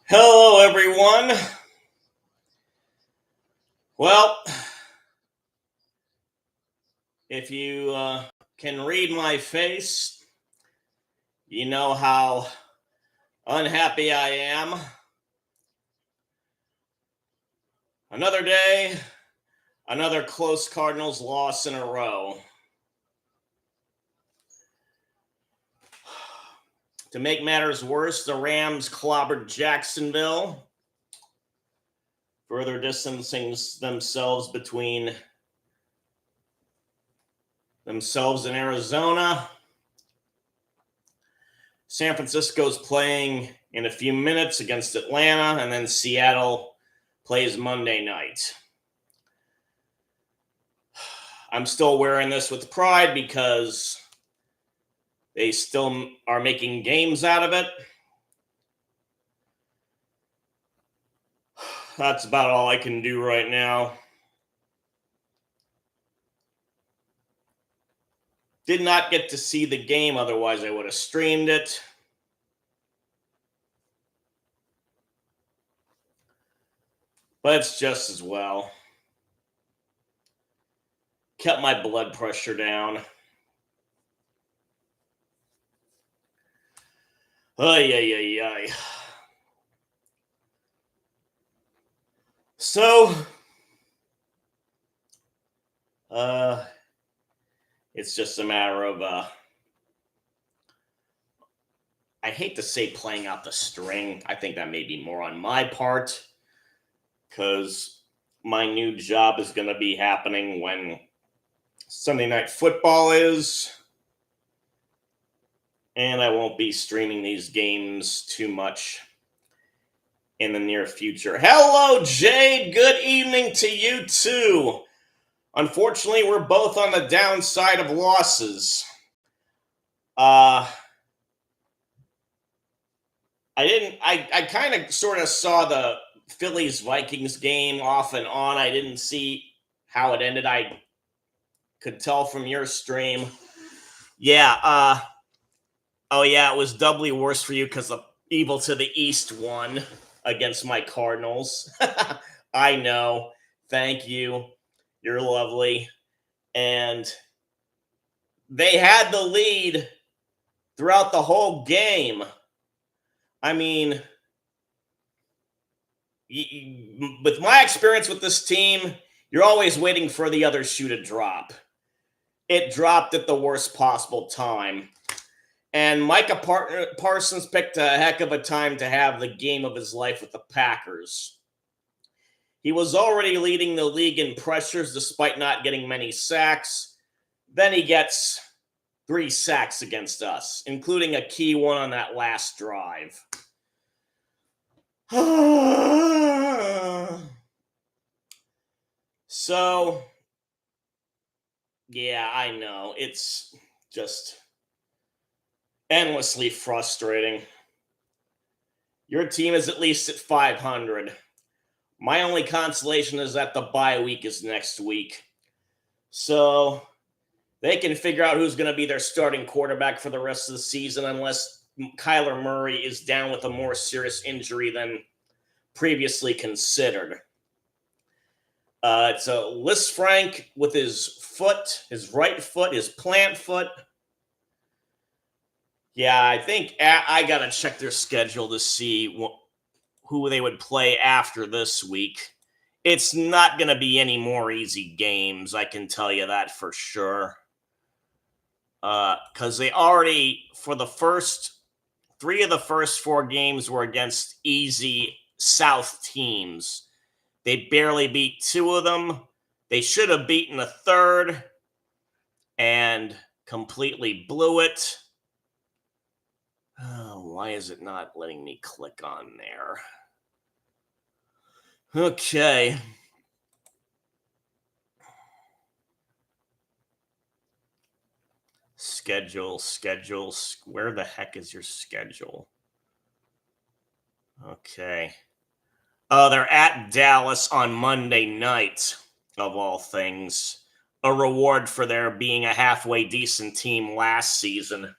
Hello, everyone. Well, if you can read my face, you know how unhappy I am. Another day, another close Cardinals loss in a row. To make matters worse, the Rams clobbered Jacksonville, further distancing themselves between themselves and Arizona. San Francisco's playing in a few minutes against Atlanta, and then Seattle plays Monday night. I'm still wearing this with pride because they still are making games out of it. That's about all I can do right now. Did not get to see the game, otherwise I would have streamed it. But it's just as well. Kept my blood pressure down. Ay, ay, ay, ay. So, it's just a matter of, I hate to say playing out the string. I think that may be more on my part because my new job is going to be happening when Sunday Night Football is, and I won't be streaming these games too much in the near future. Hello, Jade. Good evening to you, too. Unfortunately, we're both on the downside of losses. I kind of sort of saw the Phillies-Vikings game off and on. I didn't see how it ended. I could tell from your stream. Yeah, oh yeah, it was doubly worse for you because the Evil to the East won against my Cardinals. I know. Thank you. You're lovely. And they had the lead throughout the whole game. I mean, with my experience with this team, you're always waiting for the other shoe to drop. It dropped at the worst possible time. And Micah Parsons picked a heck of a time to have the game of his life with the Packers. He was already leading the league in pressures despite not getting many sacks. Then he gets 3 sacks against us, including a key one on that last drive. So, yeah, I know. It's just endlessly frustrating. Your team is at least at 500. My only consolation is that the bye week is next week. So they can figure out who's going to be their starting quarterback for the rest of the season unless Kyler Murray is down with a more serious injury than previously considered. It's a Lisfranc with his foot, his right foot, his plant foot. Yeah, I think I got to check their schedule to see who they would play after this week. It's not going to be any more easy games, I can tell you that for sure. Because they already, for the first 3 of the first 4 games were against easy South teams. They barely beat 2 of them. They should have beaten a third and completely blew it. Oh, why is it not letting me click on there? Okay. Schedule. Where the heck is your schedule? Okay. Oh, they're at Dallas on Monday night, of all things. A reward for their being a halfway decent team last season.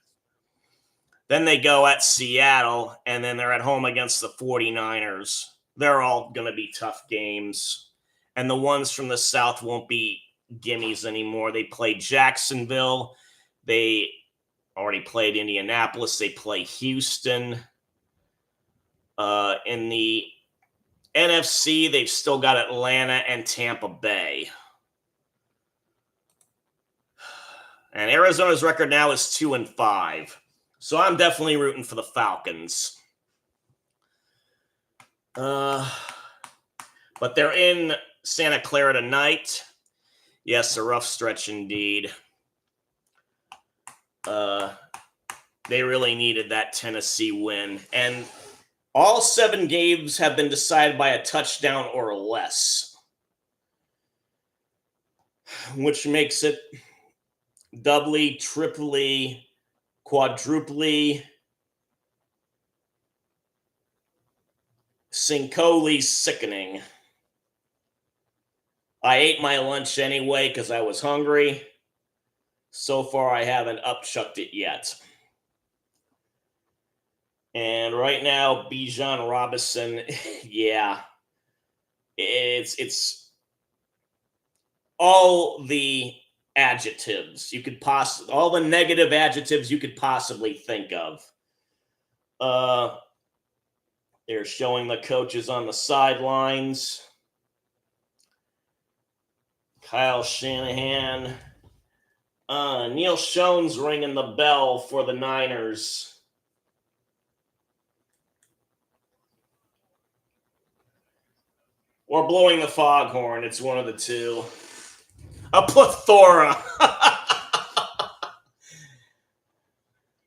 Then they go at Seattle, and then they're at home against the 49ers. They're all going to be tough games. And the ones from the South won't be gimmies anymore. They play Jacksonville. They already played Indianapolis. They play Houston. In the NFC, they've still got Atlanta and Tampa Bay. And Arizona's record now is 2-5. So I'm definitely rooting for the Falcons. But they're in Santa Clara tonight. Yes, a rough stretch indeed. They really needed that Tennessee win. And all 7 games have been decided by a touchdown or less, which makes it doubly, triply, quadruply, cinquely sickening. I ate my lunch anyway because I was hungry. So far, I haven't upchucked it yet. And right now, Bijan Robinson, yeah, it's all the adjectives you could all the negative adjectives you could possibly think of. They're showing the coaches on the sidelines. Kyle Shanahan. Neil Schoen's ringing the bell for the Niners. Or blowing the foghorn. It's one of the two. A plethora.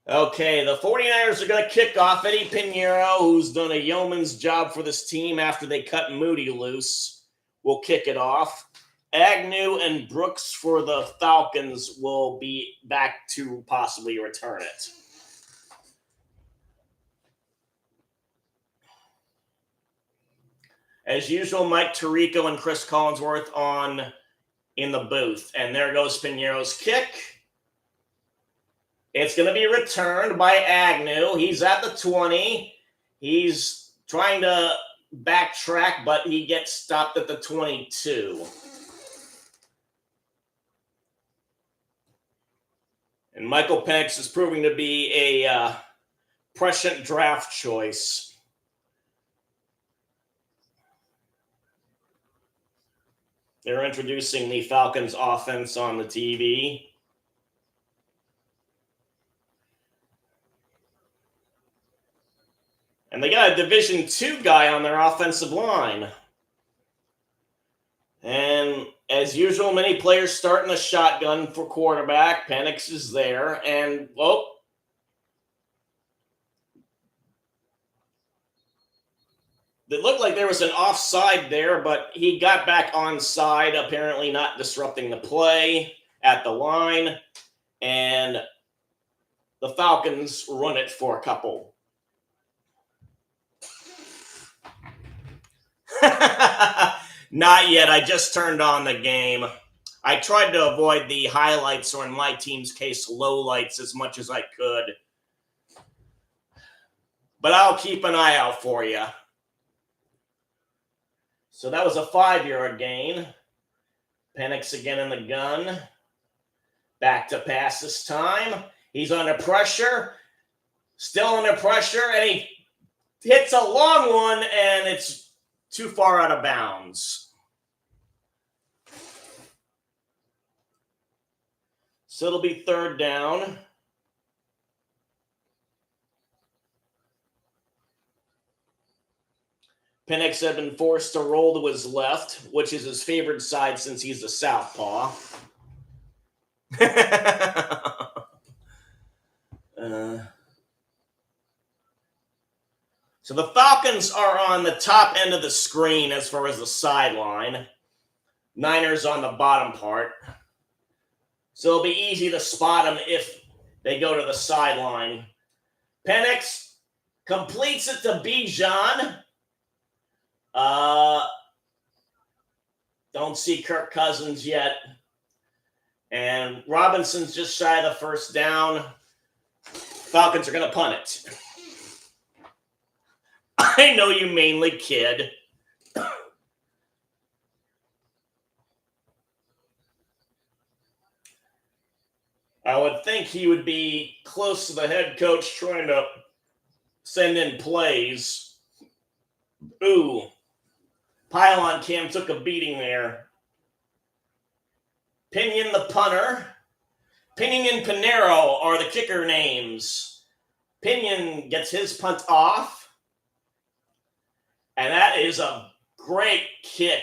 Okay, the 49ers are going to kick off. Eddie Pinheiro, who's done a yeoman's job for this team after they cut Moody loose, will kick it off. Agnew and Brooks for the Falcons will be back to possibly return it. As usual, Mike Tirico and Chris Collinsworth in the booth. And there goes Pinheiro's kick. It's going to be returned by Agnew. He's at the 20. He's trying to backtrack, but he gets stopped at the 22. And Michael Penix is proving to be a prescient draft choice. They're introducing the Falcons offense on the TV. And they got a Division II guy on their offensive line. And as usual, many players starting a shotgun for quarterback. Penix is there. And, it looked like there was an offside there, but he got back onside, apparently not disrupting the play at the line. And the Falcons run it for a couple. Not yet. I just turned on the game. I tried to avoid the highlights, or in my team's case, lowlights, as much as I could. But I'll keep an eye out for you. So that was a 5-yard gain. Penix again in the gun. Back to pass this time. He's under pressure. Still under pressure, and he hits a long one, and it's too far out of bounds. So it'll be 3rd down. Penix had been forced to roll to his left, which is his favorite side since he's a southpaw. So the Falcons are on the top end of the screen as far as the sideline. Niners on the bottom part. So it'll be easy to spot them if they go to the sideline. Penix completes it to Bijan. Don't see Kirk Cousins yet. And Robinson's just shy of the 1st down. Falcons are going to punt it. I know you mainly kid. I would think he would be close to the head coach trying to send in plays. Ooh. Pylon Cam took a beating there. Pinion the punter. Pinion and Pinero are the kicker names. Pinion gets his punt off. And that is a great kick.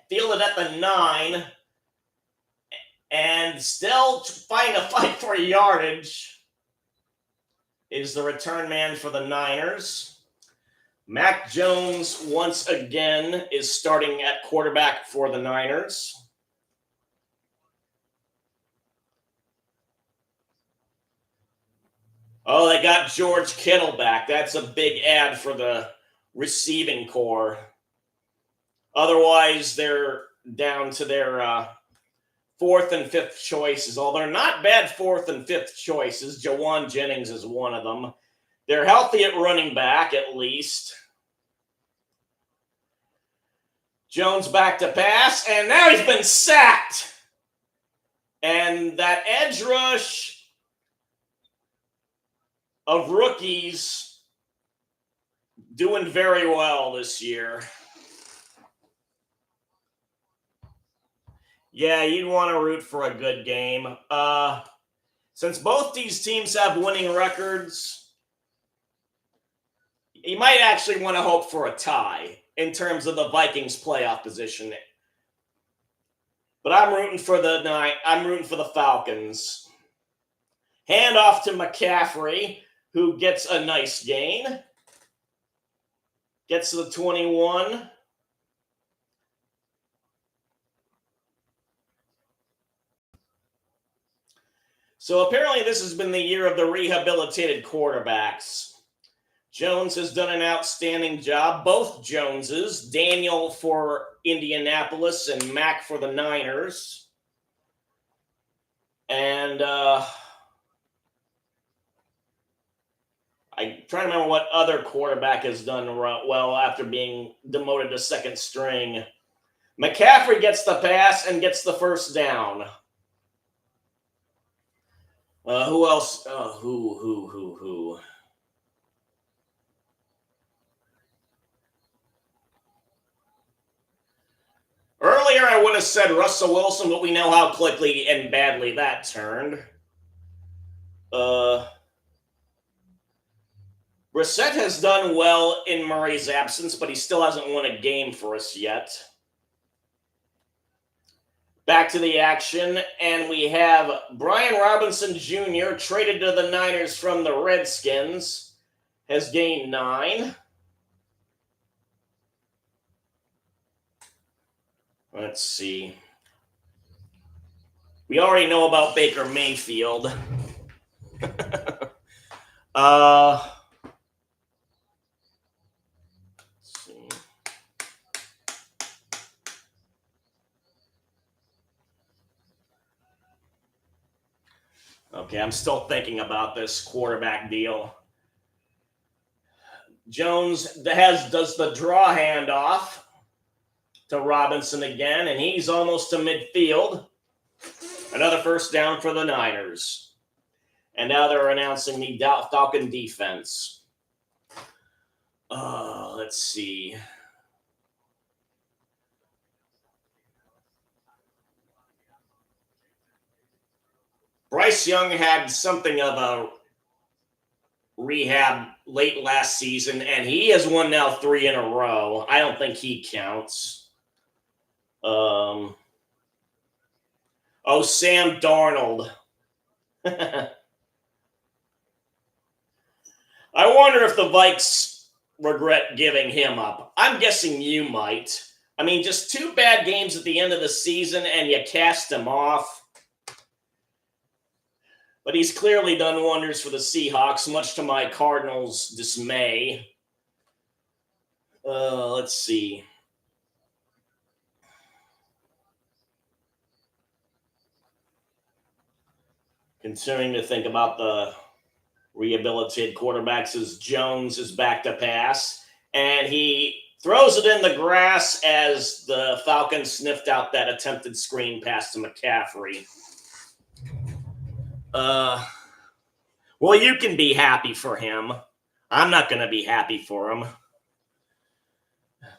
Fielded at the 9. And still fighting a fight for yardage is the return man for the Niners. Mac Jones, once again, is starting at quarterback for the Niners. Oh, they got George Kittle back. That's a big add for the receiving core. Otherwise, they're down to their fourth and fifth choices. Although they're not bad fourth and fifth choices. Jawan Jennings is one of them. They're healthy at running back, at least. Jones back to pass, and now he's been sacked. And that edge rush of rookies doing very well this year. Yeah, you'd want to root for a good game. Since both these teams have winning records, you might actually want to hope for a tie in terms of the Vikings' playoff position. But I'm rooting for the Falcons. Hand off to McCaffrey, who gets a nice gain. Gets to the 21. So apparently this has been the year of the rehabilitated quarterbacks. Jones has done an outstanding job. Both Joneses, Daniel for Indianapolis and Mac for the Niners. And I'm trying to remember what other quarterback has done well after being demoted to second string. McCaffrey gets the pass and gets the first down. Who else? Who? Earlier, I would have said Russell Wilson, but we know how quickly and badly that turned. Brissett has done well in Murray's absence, but he still hasn't won a game for us yet. Back to the action, and we have Brian Robinson Jr. traded to the Niners from the Redskins, has gained 9. Let's see. We already know about Baker Mayfield. Let's see. Okay, I'm still thinking about this quarterback deal. Jones does the draw handoff to Robinson again, and he's almost to midfield. Another first down for the Niners. And now they're announcing the Falcon defense. Let's see. Bryce Young had something of a rehab late last season, and he has won now 3 in a row. I don't think he counts. Sam Darnold. I wonder if the Vikes regret giving him up. I'm guessing you might. I mean, just 2 bad games at the end of the season, and you cast him off. But he's clearly done wonders for the Seahawks, much to my Cardinals' dismay. Let's see. Continuing to think about the rehabilitated quarterback, says Jones is back to pass. And he throws it in the grass as the Falcons sniffed out that attempted screen pass to McCaffrey. Well, you can be happy for him. I'm not going to be happy for him.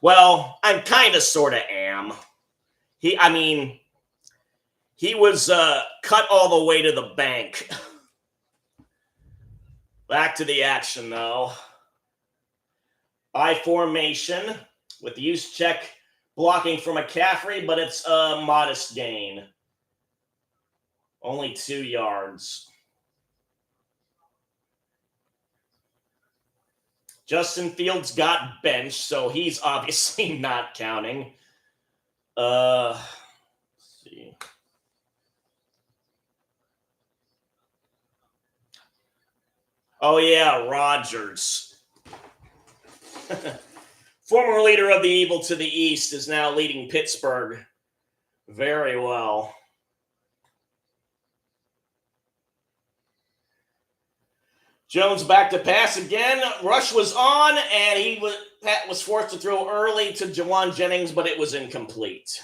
Well, I kind of sort of am. He was cut all the way to the bank. Back to the action, though. I formation with the use check blocking for McCaffrey, but it's a modest gain. Only 2 yards. Justin Fields got benched, so he's obviously not counting. Let's see. Oh, yeah, Rodgers. Former leader of the evil to the east is now leading Pittsburgh very well. Jones back to pass again. Rush was on, and he was forced to throw early to Jawan Jennings, but it was incomplete.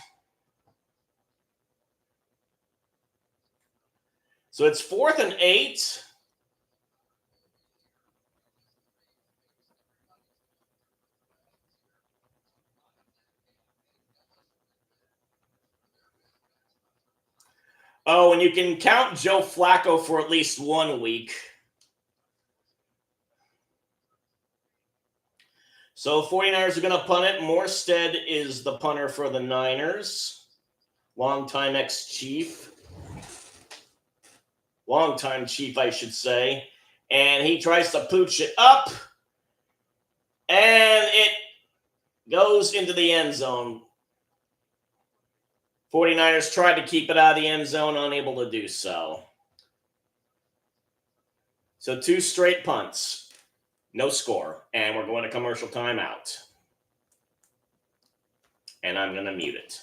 So it's 4th and 8. Oh, and you can count Joe Flacco for at least 1 week. So 49ers are going to punt it. Morstead is the punter for the Niners. Longtime ex-Chief. Longtime Chief, I should say. And he tries to pooch it up. And it goes into the end zone. 49ers tried to keep it out of the end zone, unable to do so. So 2 straight punts. No score. And we're going to commercial timeout. And I'm going to mute it.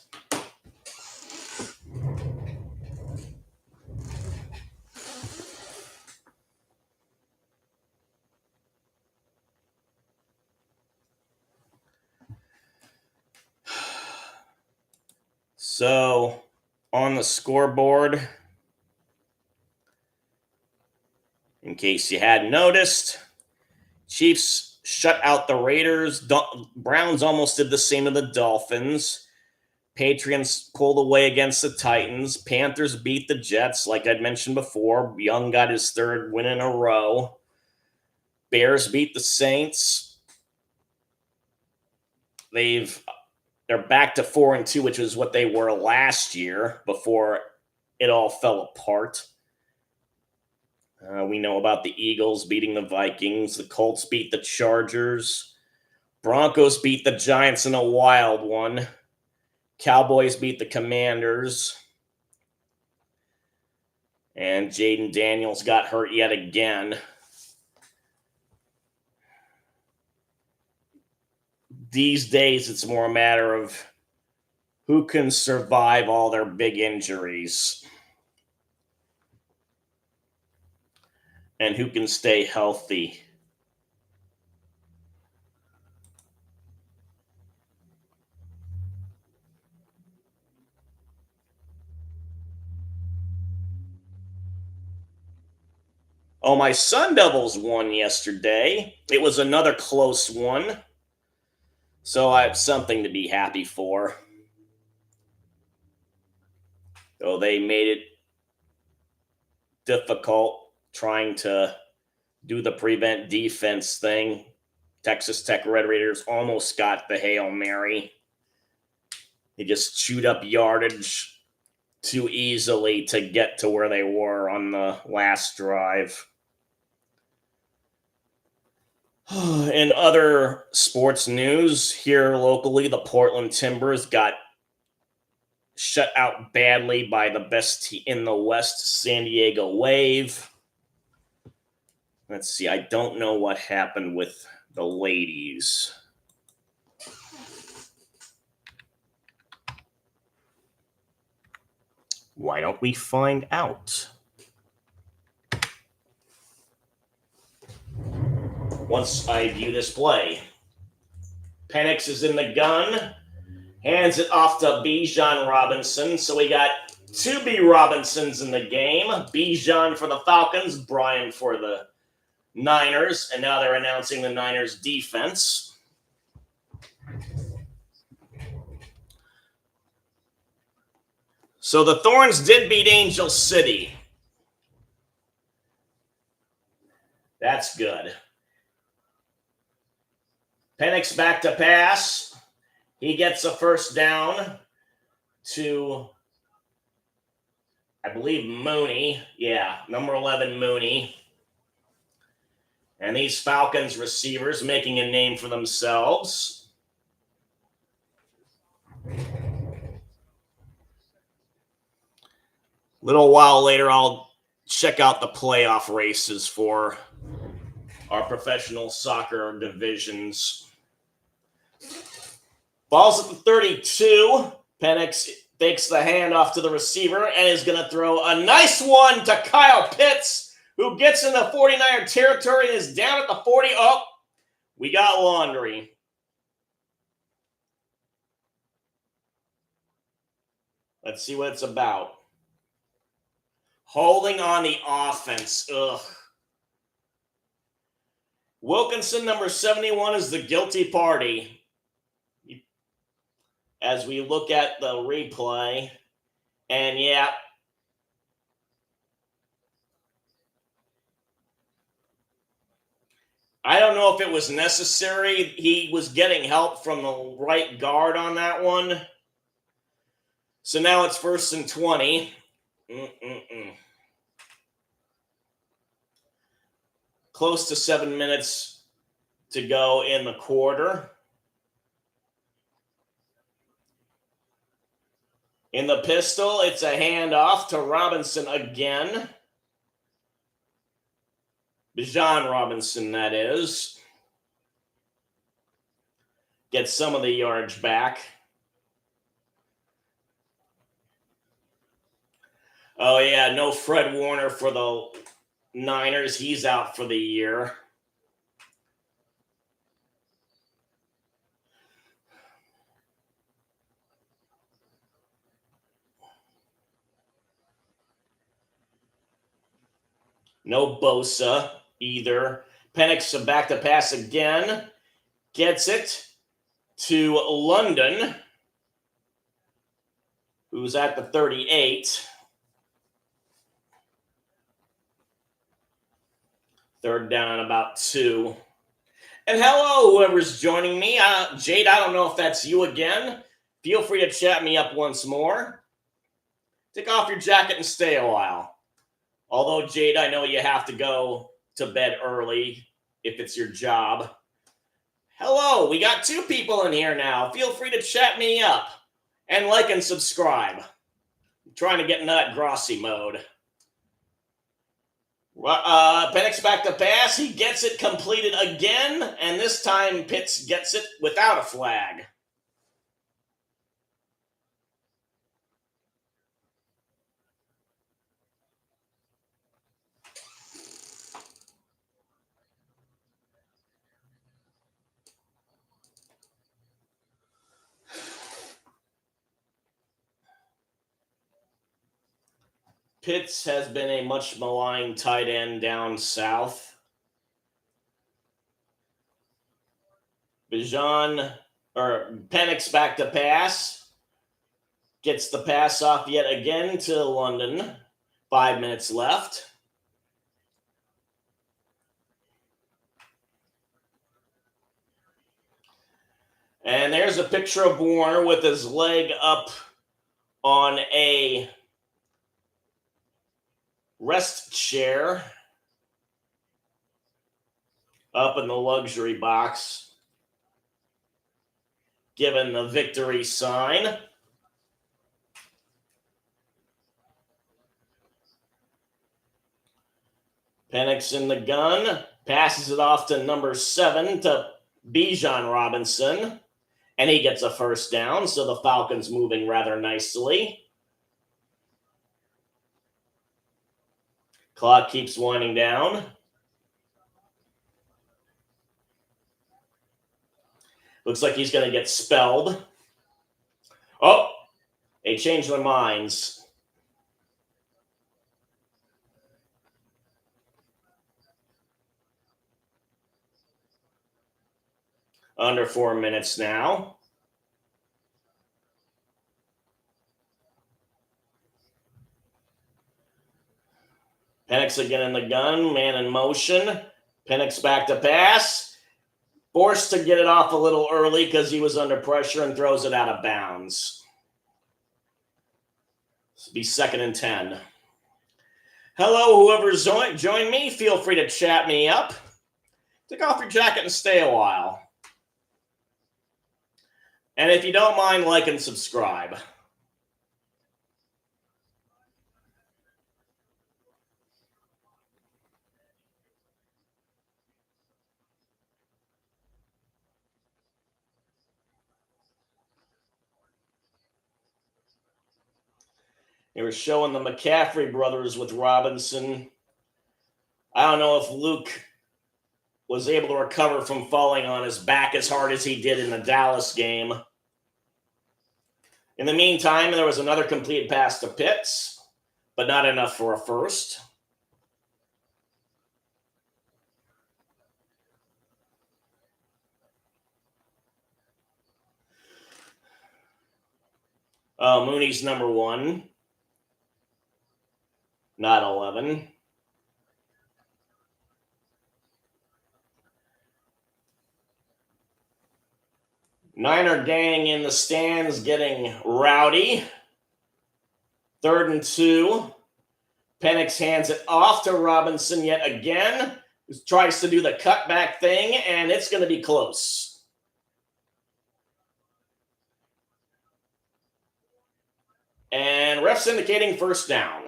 So, on the scoreboard, in case you hadn't noticed, Chiefs shut out the Raiders. Browns almost did the same to the Dolphins. Patriots pulled away against the Titans. Panthers beat the Jets, like I'd mentioned before. Young got his 3rd win in a row. Bears beat the Saints. They're back to 4-2, which was what they were last year before it all fell apart. We know about the Eagles beating the Vikings. The Colts beat the Chargers. Broncos beat the Giants in a wild one. Cowboys beat the Commanders. And Jaden Daniels got hurt yet again. These days, it's more a matter of who can survive all their big injuries and who can stay healthy. Oh, my Sun Devils won yesterday. It was another close one. So I have something to be happy for. Though they made it difficult trying to do the prevent defense thing. Texas Tech Red Raiders almost got the Hail Mary. They just chewed up yardage too easily to get to where they were on the last drive. In other sports news, here locally, the Portland Timbers got shut out badly by the best team in the West, San Diego Wave. Let's see, I don't know what happened with the ladies. Why don't we find out? once I view this play. Penix is in the gun. Hands it off to Bijan Robinson. So we got two B. Robinsons in the game. Bijan for the Falcons, Brian for the Niners. And now they're announcing the Niners defense. So the Thorns did beat Angel City. That's good. Penix back to pass. He gets a first down to, I believe, Mooney. Yeah, number 11, Mooney. And these Falcons receivers making a name for themselves. Little while later, I'll check out the playoff races for our professional soccer divisions. Ball's at the 32. Penix takes the handoff to the receiver and is going to throw a nice one to Kyle Pitts, who gets into 49er territory and is down at the 40. Oh, we got laundry. Let's see what it's about. Holding on the offense. Ugh. Wilkinson, number 71, is the guilty party. As we look at the replay, and yeah, I don't know if it was necessary. He was getting help from the right guard on that one. So now it's 1st and 20. Close to 7 minutes to go in the quarter. In the pistol, it's a handoff to Robinson again. Bijan Robinson, that is. Gets some of the yardage back. Oh, yeah, no Fred Warner for the Niners. He's out for the year. No Bosa either. Penix back to pass again. Gets it to London, who's at the 38. 3rd down and about 2. And hello, whoever's joining me. Jade, I don't know if that's you again. Feel free to chat me up once more. Take off your jacket and stay a while. Although, Jade, I know you have to go to bed early if it's your job. Hello, we got 2 people in here now. Feel free to chat me up and like and subscribe. I'm trying to get into that Grossi mode. Penix back to pass. He gets it completed again, and this time Pitts gets it without a flag. Pitts has been a much maligned tight end down south. Penix back to pass. Gets the pass off yet again to London. 5 minutes left. And there's a picture of Warner with his leg up on a rest chair up in the luxury box, given the victory sign. Penix in the gun, passes it off to number 7 to Bijan Robinson, and he gets a first down, so the Falcons moving rather nicely. Clock keeps winding down. Looks like he's going to get spelled. Oh, they changed their minds. Under 4 minutes now. Penix again in the gun, man in motion. Penix back to pass. Forced to get it off a little early because he was under pressure and throws it out of bounds. This will be 2nd and 10. Hello, whoever's joined me. Feel free to chat me up. Take off your jacket and stay a while. And if you don't mind, like and subscribe. They were showing the McCaffrey brothers with Robinson. I don't know if Luke was able to recover from falling on his back as hard as he did in the Dallas game. In the meantime, there was another complete pass to Pitts, but not enough for a first. Mooney's number 1. Not 11. Niner gang in the stands getting rowdy. 3rd and 2. Penix hands it off to Robinson yet again. Who tries to do the cutback thing, and it's going to be close. And refs indicating first down.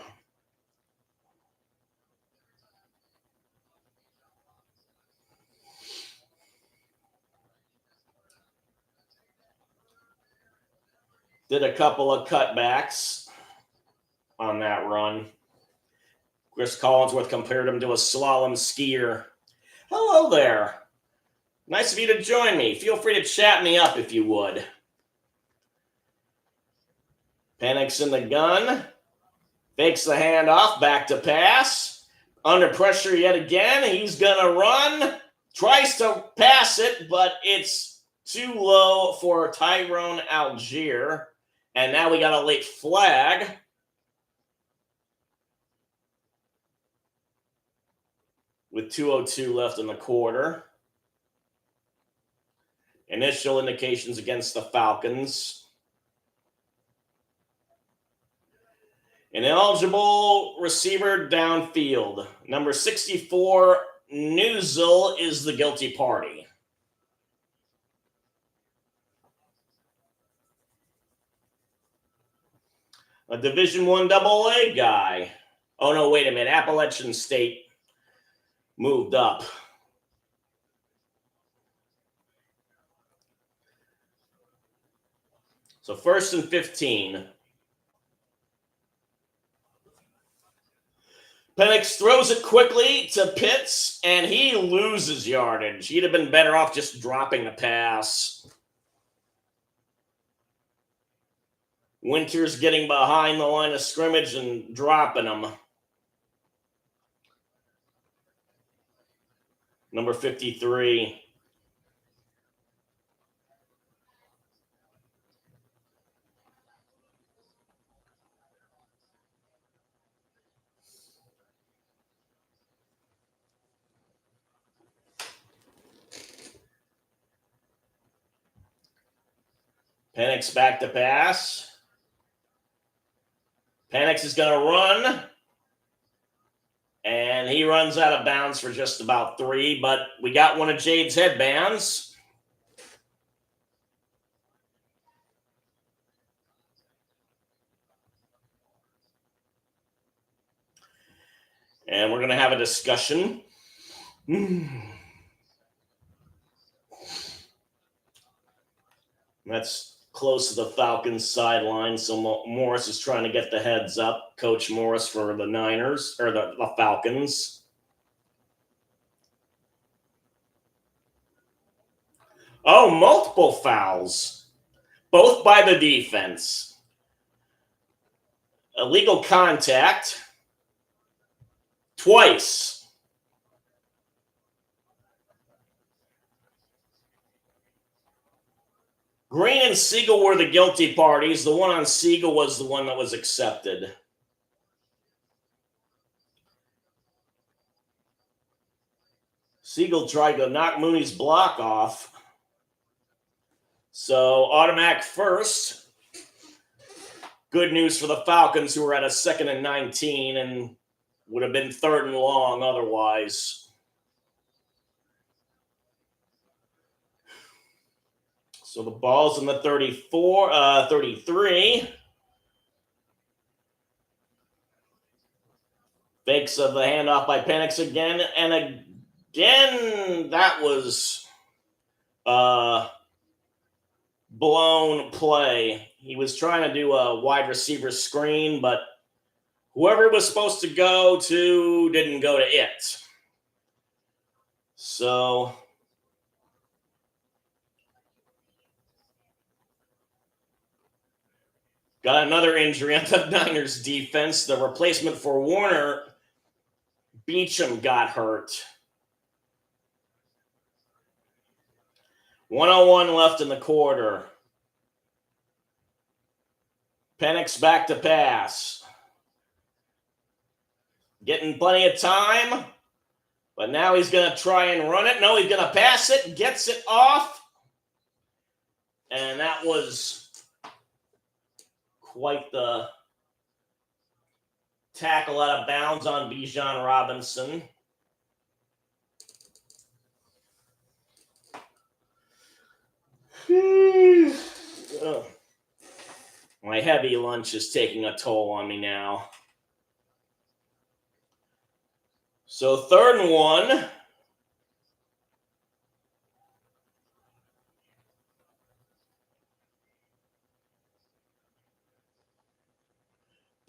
Did a couple of cutbacks on that run. Chris Collinsworth compared him to a slalom skier. Hello there. Nice of you to join me. Feel free to chat me up if you would. Penix in the gun. Fakes the handoff. Back to pass. Under pressure yet again. He's going to run. Tries to pass it, but it's too low for Tyrone Algier. And now we got a late flag. With 2:02 left in the quarter. Initial indications against the Falcons. An eligible receiver downfield. Number 64, Newsel, is the guilty party. A Division I AA guy. Oh, no, wait a minute. Appalachian State moved up. So 1st and 15. Penix throws it quickly to Pitts, and he loses yardage. He'd have been better off just dropping the pass. Winters getting behind the line of scrimmage and dropping them. Number 53. Penix back to pass. Penix is going to run. And he runs out of bounds for just about 3, but we got one of Jade's headbands. And we're going to have a discussion. That's close to the Falcons sideline, so Morris is trying to get the heads up. Coach Morris for the Niners, or the Falcons. Oh, multiple fouls, both by the defense. Illegal contact twice. Green and Siegel were the guilty parties. The one on Siegel was the one that was accepted. Siegel tried to knock Mooney's block off. So automatic first. Good news for the Falcons, who were at a 2nd and 19 and would have been 3rd and long otherwise. So the ball's in the 33. Fakes of the handoff by Penix again. And again, that was blown play. He was trying to do a wide receiver screen, but whoever it was supposed to go to didn't go to it. So got another injury on the Niners defense. The replacement for Warner, Beachum, got hurt. 1:01 left in the quarter. Penix back to pass. Getting plenty of time, but now he's going to try and run it. No, he's going to pass it, gets it off. And that was quite the tackle out of bounds on Bijan Robinson. My heavy lunch is taking a toll on me now. So 3rd and 1.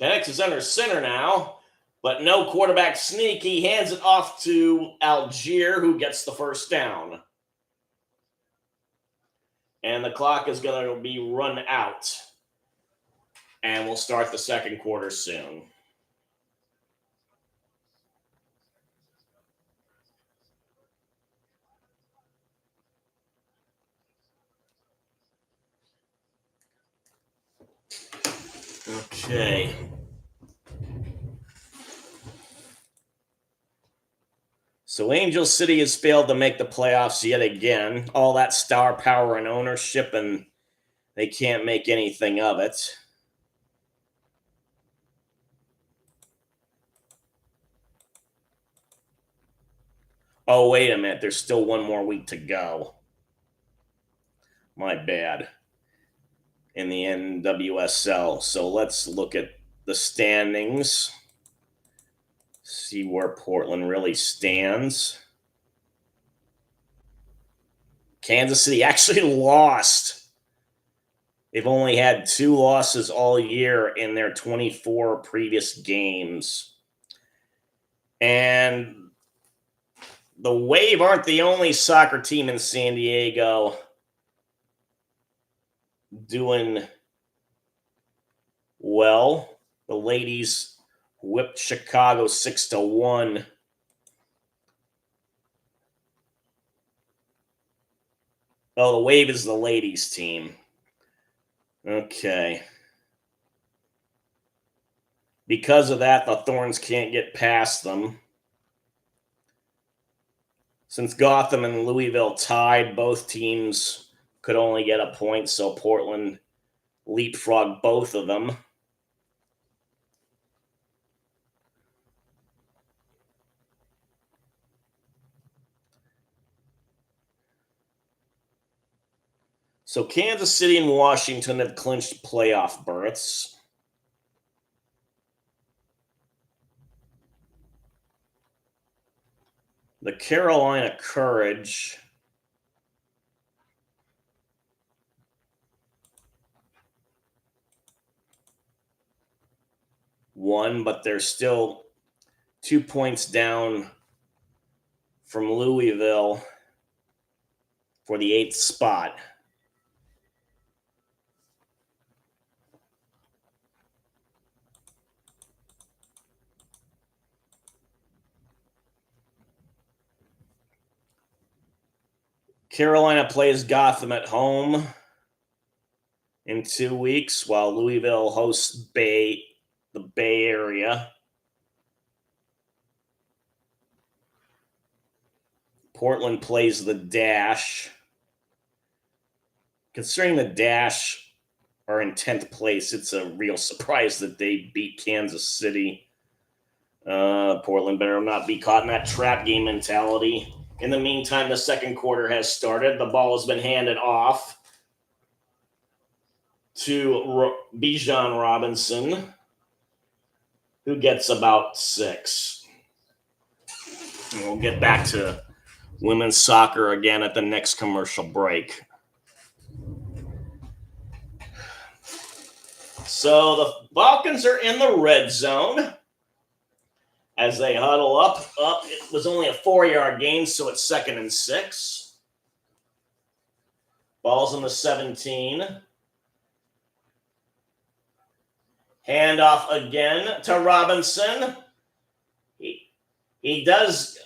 Penix is under center now, but no quarterback sneak. He hands it off to Algier, who gets the first down. And the clock is going to be run out. And we'll start the 2nd quarter soon. Okay. So Angel City has failed to make the playoffs yet again. All that star power and ownership, and they can't make anything of it. Oh, wait a minute. There's still one more week to go. My bad. In the NWSL. So let's look at the standings. See where Portland really stands. Kansas City actually lost. They've only had 2 losses all year in their 24 previous games. And the Wave aren't the only soccer team in San Diego doing well. The ladies whipped Chicago 6-1. Oh, the Wave is the ladies' team. Okay. Because of that, the Thorns can't get past them. Since Gotham and Louisville tied, both teams could only get a point, so Portland leapfrogged both of them. So Kansas City and Washington have clinched playoff berths. The Carolina Courage won, but they're still 2 points down from Louisville. for the 8th spot. Carolina plays Gotham at home in 2 weeks, while Louisville hosts the Bay Area. Portland plays the Dash. Considering the Dash are in 10th place, it's a real surprise that they beat Kansas City. Portland better not be caught in that trap game mentality. In the meantime, the second quarter has started. The ball has been handed off to Bijan Robinson, who gets about 6. And we'll get back to women's soccer again at the next commercial break. So the Falcons are in the red zone as they huddle up. It was only a 4-yard gain, so it's 2nd and 6. Ball's in the 17. Handoff again to Robinson. He does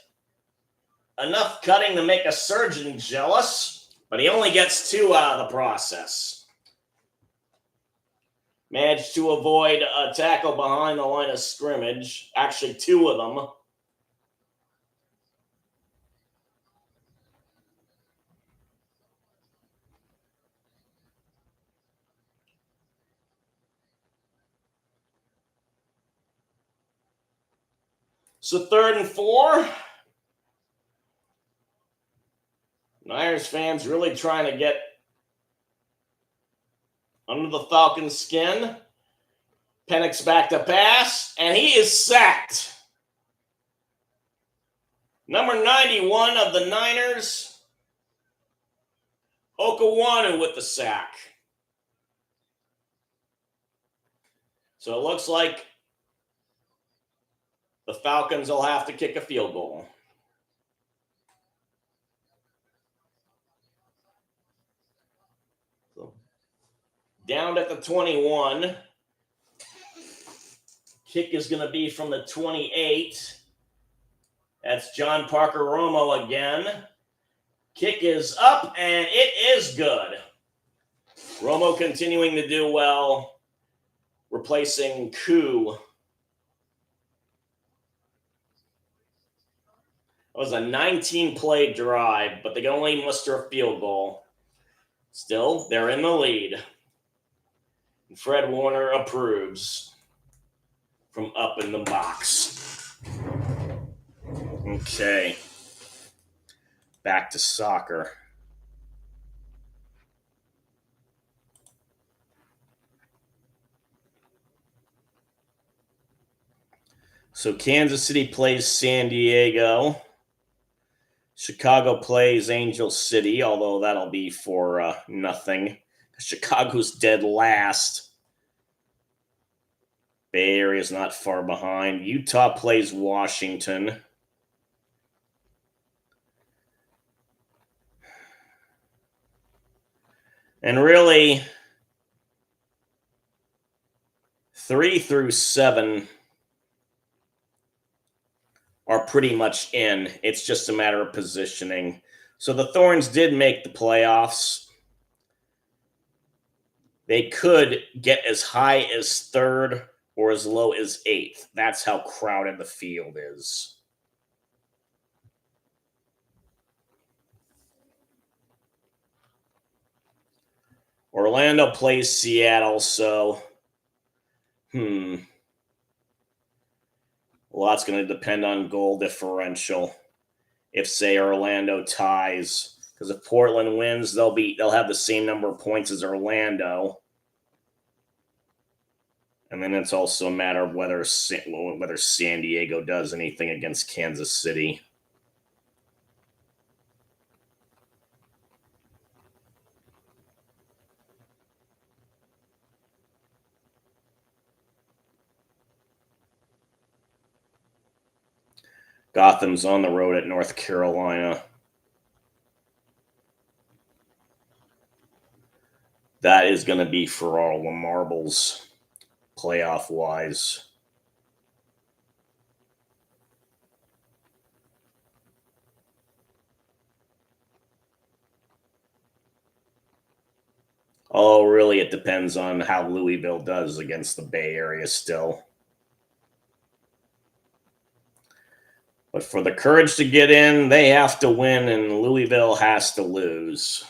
enough cutting to make a surgeon jealous, but he only gets 2 out of the process. Managed to avoid a tackle behind the line of scrimmage. Actually, 2 of them. So 3rd and 4. Niners fans really trying to get under the Falcons' skin. Penix back to pass, and he is sacked. Number 91 of the Niners, Okawanu with the sack. So it looks like the Falcons will have to kick a field goal. So down at the 21. Kick is going to be from the 28. That's John Parker Romo again. Kick is up, and it is good. Romo continuing to do well, replacing Koo. It was a 19-play drive, but they can only muster a field goal. Still, they're in the lead. Fred Warner approves from up in the box. Okay. Back to soccer. So Kansas City plays San Diego. Chicago plays Angel City, although that'll be for nothing. Chicago's dead last. Bay Area's not far behind. Utah plays Washington. And really, 3 through 7 are pretty much in. It's just a matter of positioning. So the Thorns did make the playoffs. They could get as high as 3rd or as low as 8th. That's how crowded the field is. Orlando plays Seattle, so a lot's going to depend on goal differential. If, say, Orlando ties, because if Portland wins, they'll have the same number of points as Orlando. And then it's also a matter of whether San Diego does anything against Kansas City. Gotham's on the road at North Carolina. That is going to be for all the marbles, playoff-wise. Oh, really, it depends on how Louisville does against the Bay Area still. But for the Courage to get in, they have to win, and Louisville has to lose.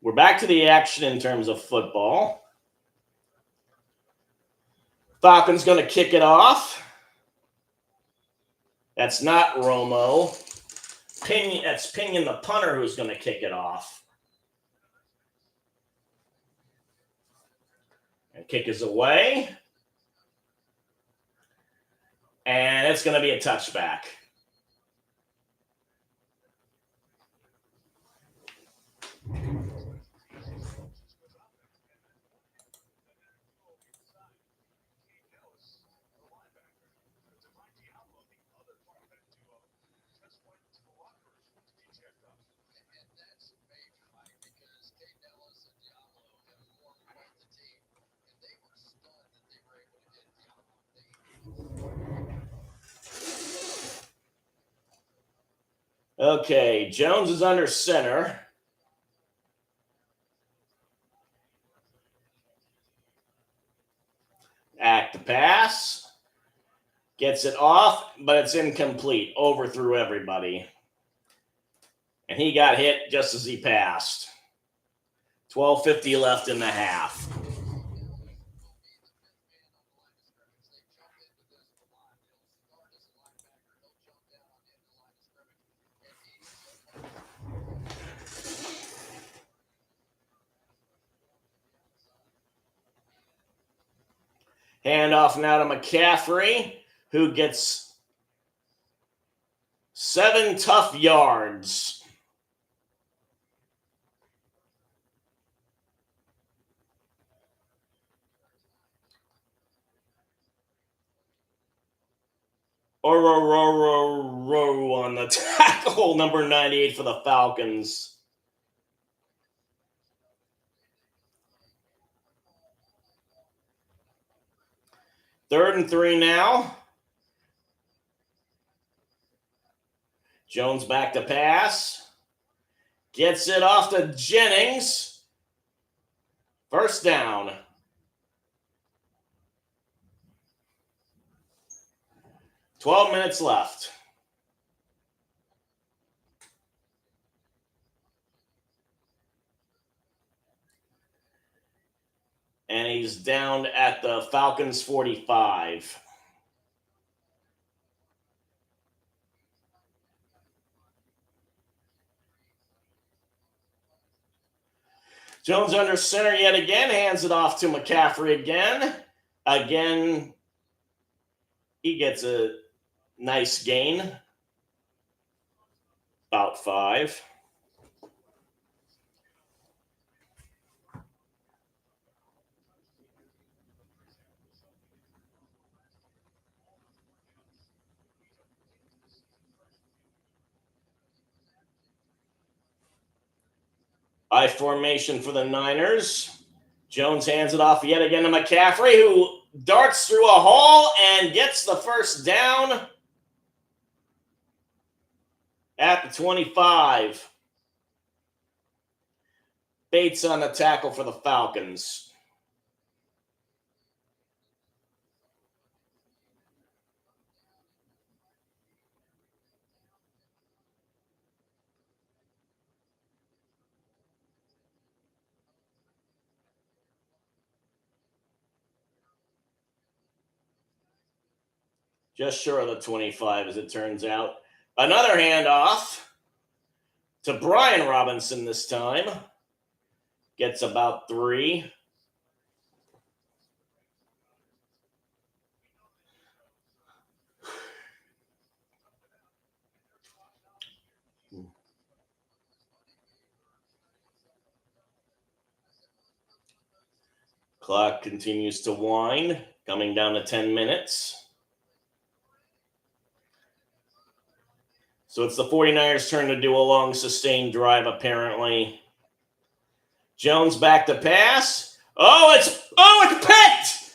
We're back to the action in terms of football. Falcons going to kick it off. That's not Romo. That's Pinion, the punter, who's going to kick it off. And kick is away. And it's going to be a touchback. Okay, Jones is under center. Act the pass. Gets it off, but it's incomplete. Overthrew everybody. And he got hit just as he passed. 12:50 left in the half. Handoff now to McCaffrey, who gets 7 tough yards. On the tackle, number 98 for the Falcons. Third and 3 now. Jones back to pass. Gets it off to Jennings. First down. $12 minutes left. And he's down at the Falcons 45. Jones under center yet again. Hands it off to McCaffrey again. Again, he gets a nice gain. About 5. I formation for the Niners. Jones hands it off yet again to McCaffrey, who darts through a hole and gets the first down at the 25. Bates on the tackle for the Falcons. Just short of the 25, as it turns out. Another handoff to Brian Robinson this time. Gets about 3. Clock continues to wind, coming down to 10 minutes. So it's the 49ers' turn to do a long sustained drive, apparently. Jones back to pass. It's picked!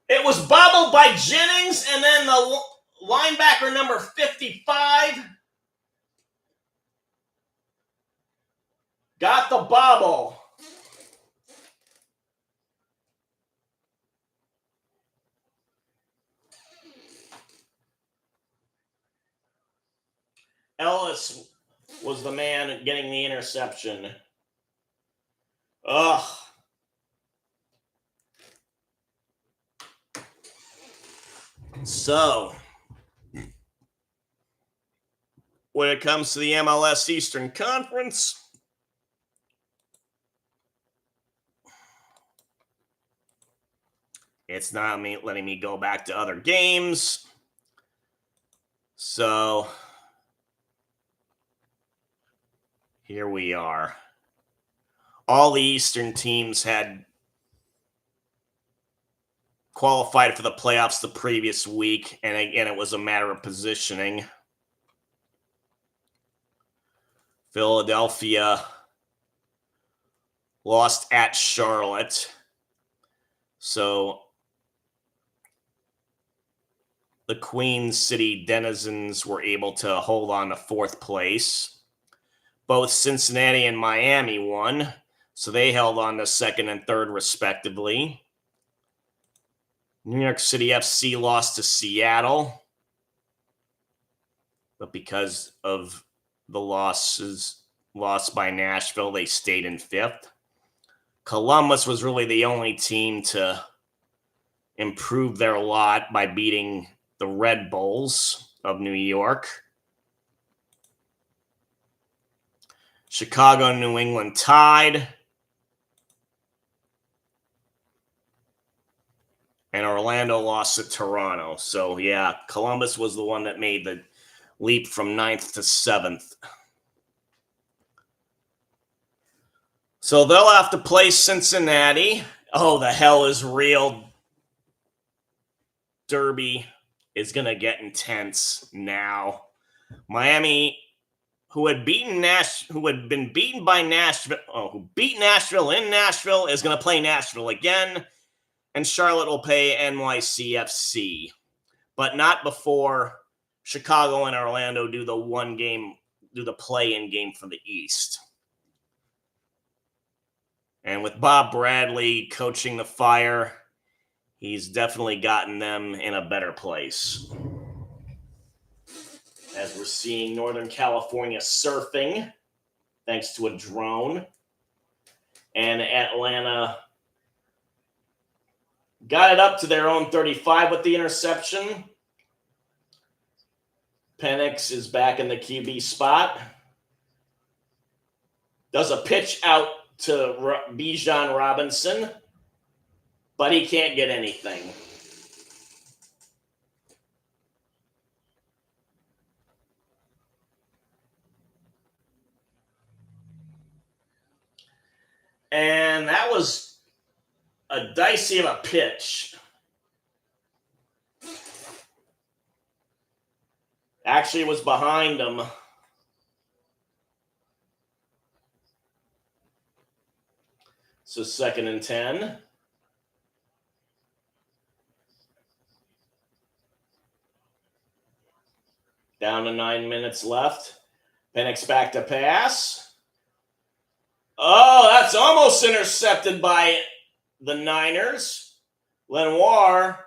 It was bobbled by Jennings, and then the linebacker number 55 got the bobble. Ellis was the man getting the interception. Ugh. So, when it comes to the MLS Eastern Conference, it's not letting me go back to other games. So, here we are. All the Eastern teams had qualified for the playoffs the previous week, and again, it was a matter of positioning. Philadelphia lost at Charlotte. So the Queen City denizens were able to hold on to fourth place. Both Cincinnati and Miami won, so they held on to second and third respectively. New York City FC lost to Seattle, but because of the lost by Nashville, they stayed in fifth. Columbus was really the only team to improve their lot by beating the Red Bulls of New York. Chicago and New England tied. And Orlando lost to Toronto. So, yeah, Columbus was the one that made the leap from 9th to 7th. So they'll have to play Cincinnati. Oh, the hell is real. Derby is going to get intense now. Miami, who had beat Nashville in Nashville, is going to play Nashville again. And Charlotte will play NYCFC. But not before Chicago and Orlando do the play-in game for the East. And with Bob Bradley coaching the Fire, he's definitely gotten them in a better place. As we're seeing Northern California surfing, thanks to a drone. And Atlanta got it up to their own 35 with the interception. Penix is back in the QB spot. Does a pitch out to Bijan Robinson, but he can't get anything. And that was a dicey of a pitch. Actually, it was behind him. So 2nd and 10. Down to 9 minutes left. Penix back to pass. Oh, that's almost intercepted by the Niners. Lenoir.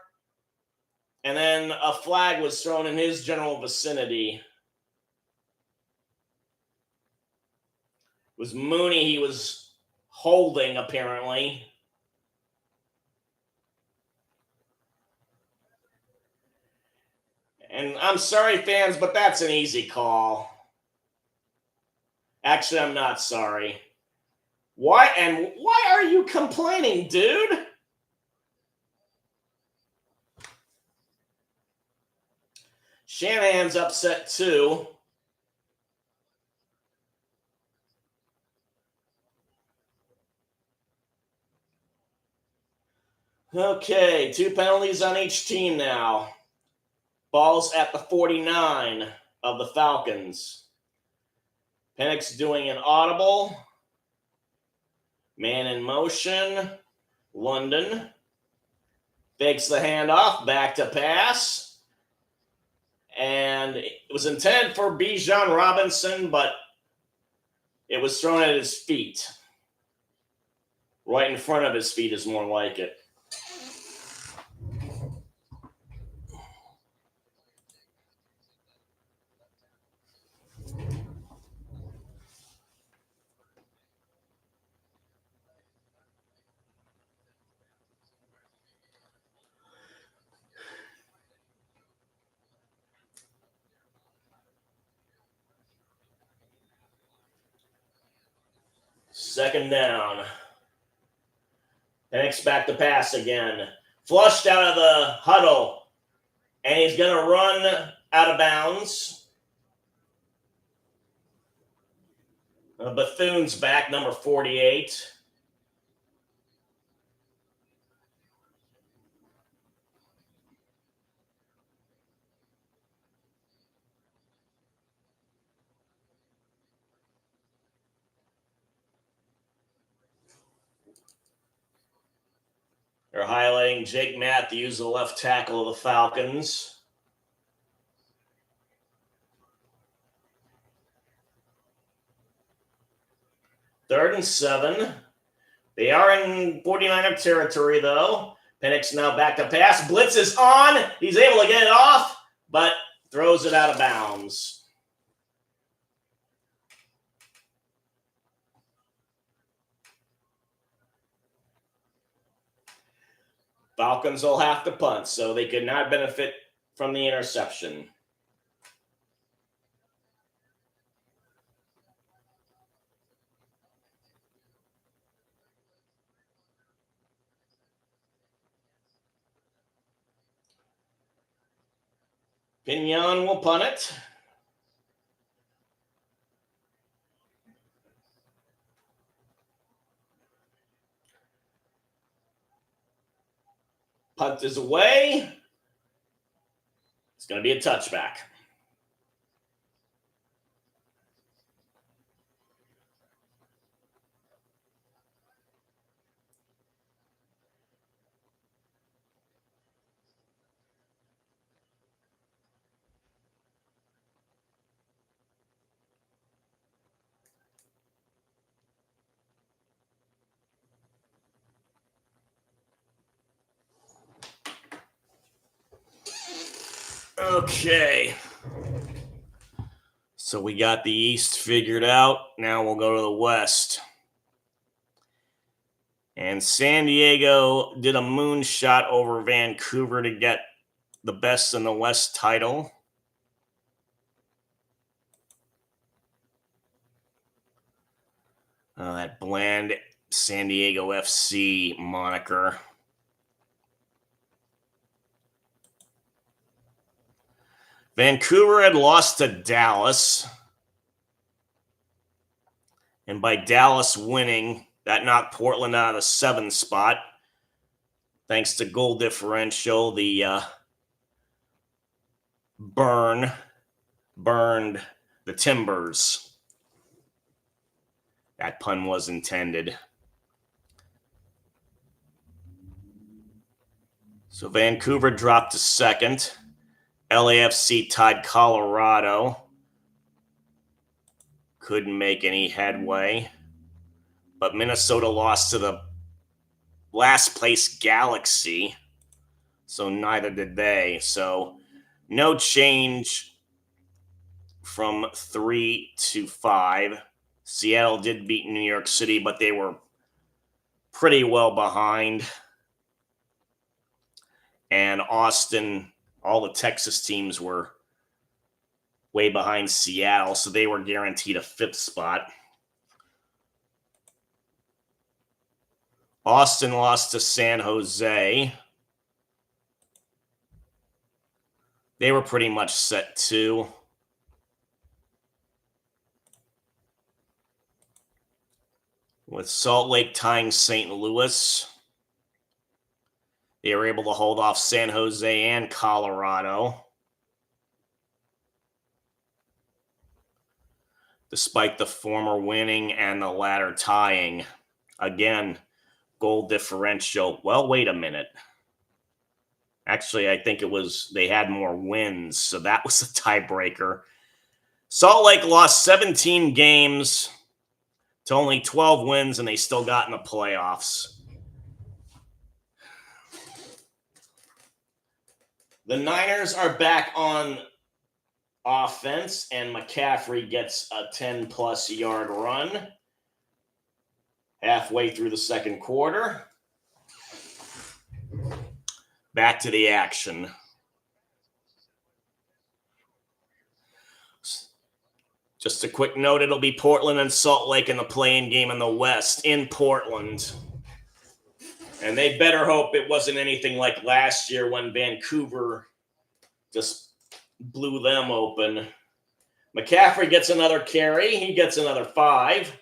And then a flag was thrown in his general vicinity. It was Mooney he was holding, apparently. And I'm sorry, fans, but that's an easy call. Actually, I'm not sorry. Why are you complaining, dude? Shanahan's upset too. Okay, 2 penalties on each team now. Ball's at the 49. of the Falcons. Penix doing an audible. Man in motion. London fakes the handoff, back to pass. And it was intended for Bijan Robinson, but it was thrown at his feet. Right in front of his feet is more like it. Second down. Penix back to pass again. Flushed out of the huddle. And he's going to run out of bounds. Bethune's back, number 48. They're highlighting Jake Matthews, the left tackle of the Falcons. Third and 7. They are in 49er territory, though. Penix now back to pass. Blitz is on. He's able to get it off, but throws it out of bounds. Falcons will have to punt, so they could not benefit from the interception. Pinion will punt it. Punt is away. It's going to be a touchback. Okay. So we got the East figured out. Now we'll go to the West. And San Diego did a moonshot over Vancouver to get the Best in the West title. That bland San Diego FC moniker. Vancouver had lost to Dallas. And by Dallas winning, that knocked Portland out of the 7th spot. Thanks to goal differential, the burned the Timbers. That pun was intended. So Vancouver dropped to 2nd. LAFC tied Colorado. Couldn't make any headway. But Minnesota lost to the last place Galaxy. So neither did they. So no change from 3 to 5. Seattle did beat New York City, but they were pretty well behind. And Austin, all the Texas teams were way behind Seattle, so they were guaranteed a 5th spot. Austin lost to San Jose. They were pretty much set too. With Salt Lake tying St. Louis, they were able to hold off San Jose and Colorado. despite the former winning and the latter tying. Again, goal differential. Well, wait a minute. Actually, I think it was they had more wins, so that was a tiebreaker. Salt Lake lost 17 games to only 12 wins, and they still got in the playoffs. The Niners are back on offense, and McCaffrey gets a 10-plus yard run halfway through the second quarter. Back to the action. Just a quick note, it'll be Portland and Salt Lake in the play-in game in the West in Portland. And they better hope it wasn't anything like last year when Vancouver just blew them open. McCaffrey gets another carry. He gets another 5.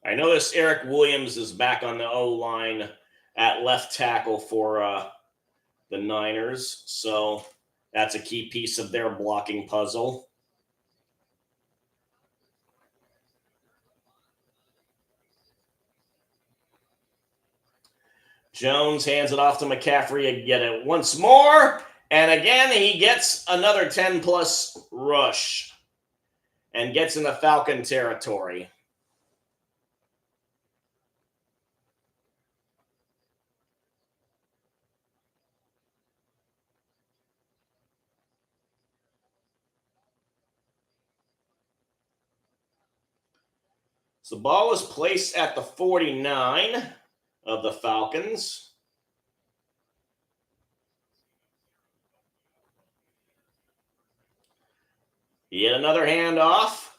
I notice Eric Williams is back on the O-line at left tackle for the Niners. So that's a key piece of their blocking puzzle. Jones hands it off to McCaffrey again once more. And again, he gets another 10-plus rush and gets in the Falcon territory. So the ball is placed at the 49 of the Falcons. Yet another handoff.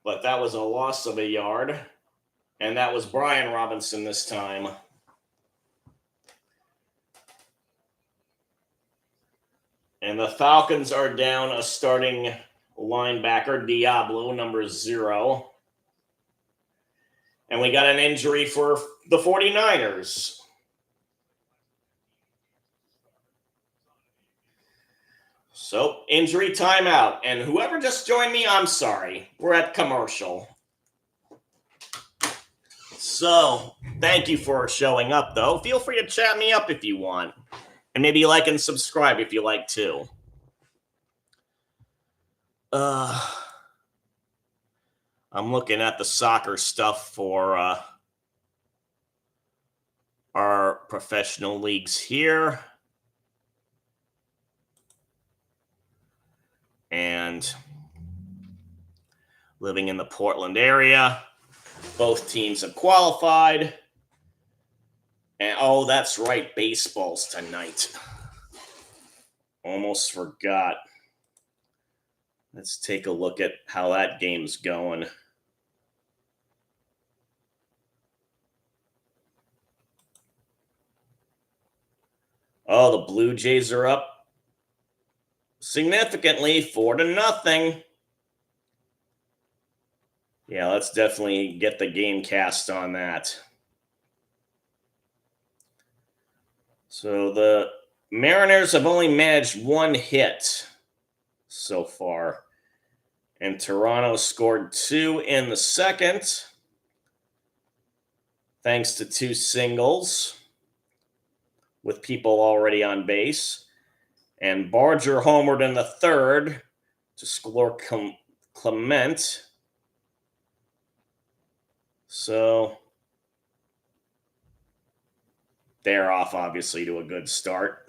But that was a loss of a yard. And that was Brian Robinson this time. And the Falcons are down a starting linebacker, Diablo, number 0. And we got an injury for the 49ers. So, injury timeout. And whoever just joined me, I'm sorry. We're at commercial. So, thank you for showing up, though. Feel free to chat me up if you want. And maybe like and subscribe if you like, too. I'm looking at the soccer stuff for our professional leagues here. And living in the Portland area, both teams have qualified. And oh, that's right, baseball's tonight. Almost forgot. Let's take a look at how that game's going. Oh, the Blue Jays are up significantly, 4-0. Yeah, let's definitely get the game cast on that. So the Mariners have only managed 1 hit so far. And Toronto scored 2 in the second, thanks to 2 singles with people already on base. And Barger homered in the third to score Clement. So they're off, obviously, to a good start.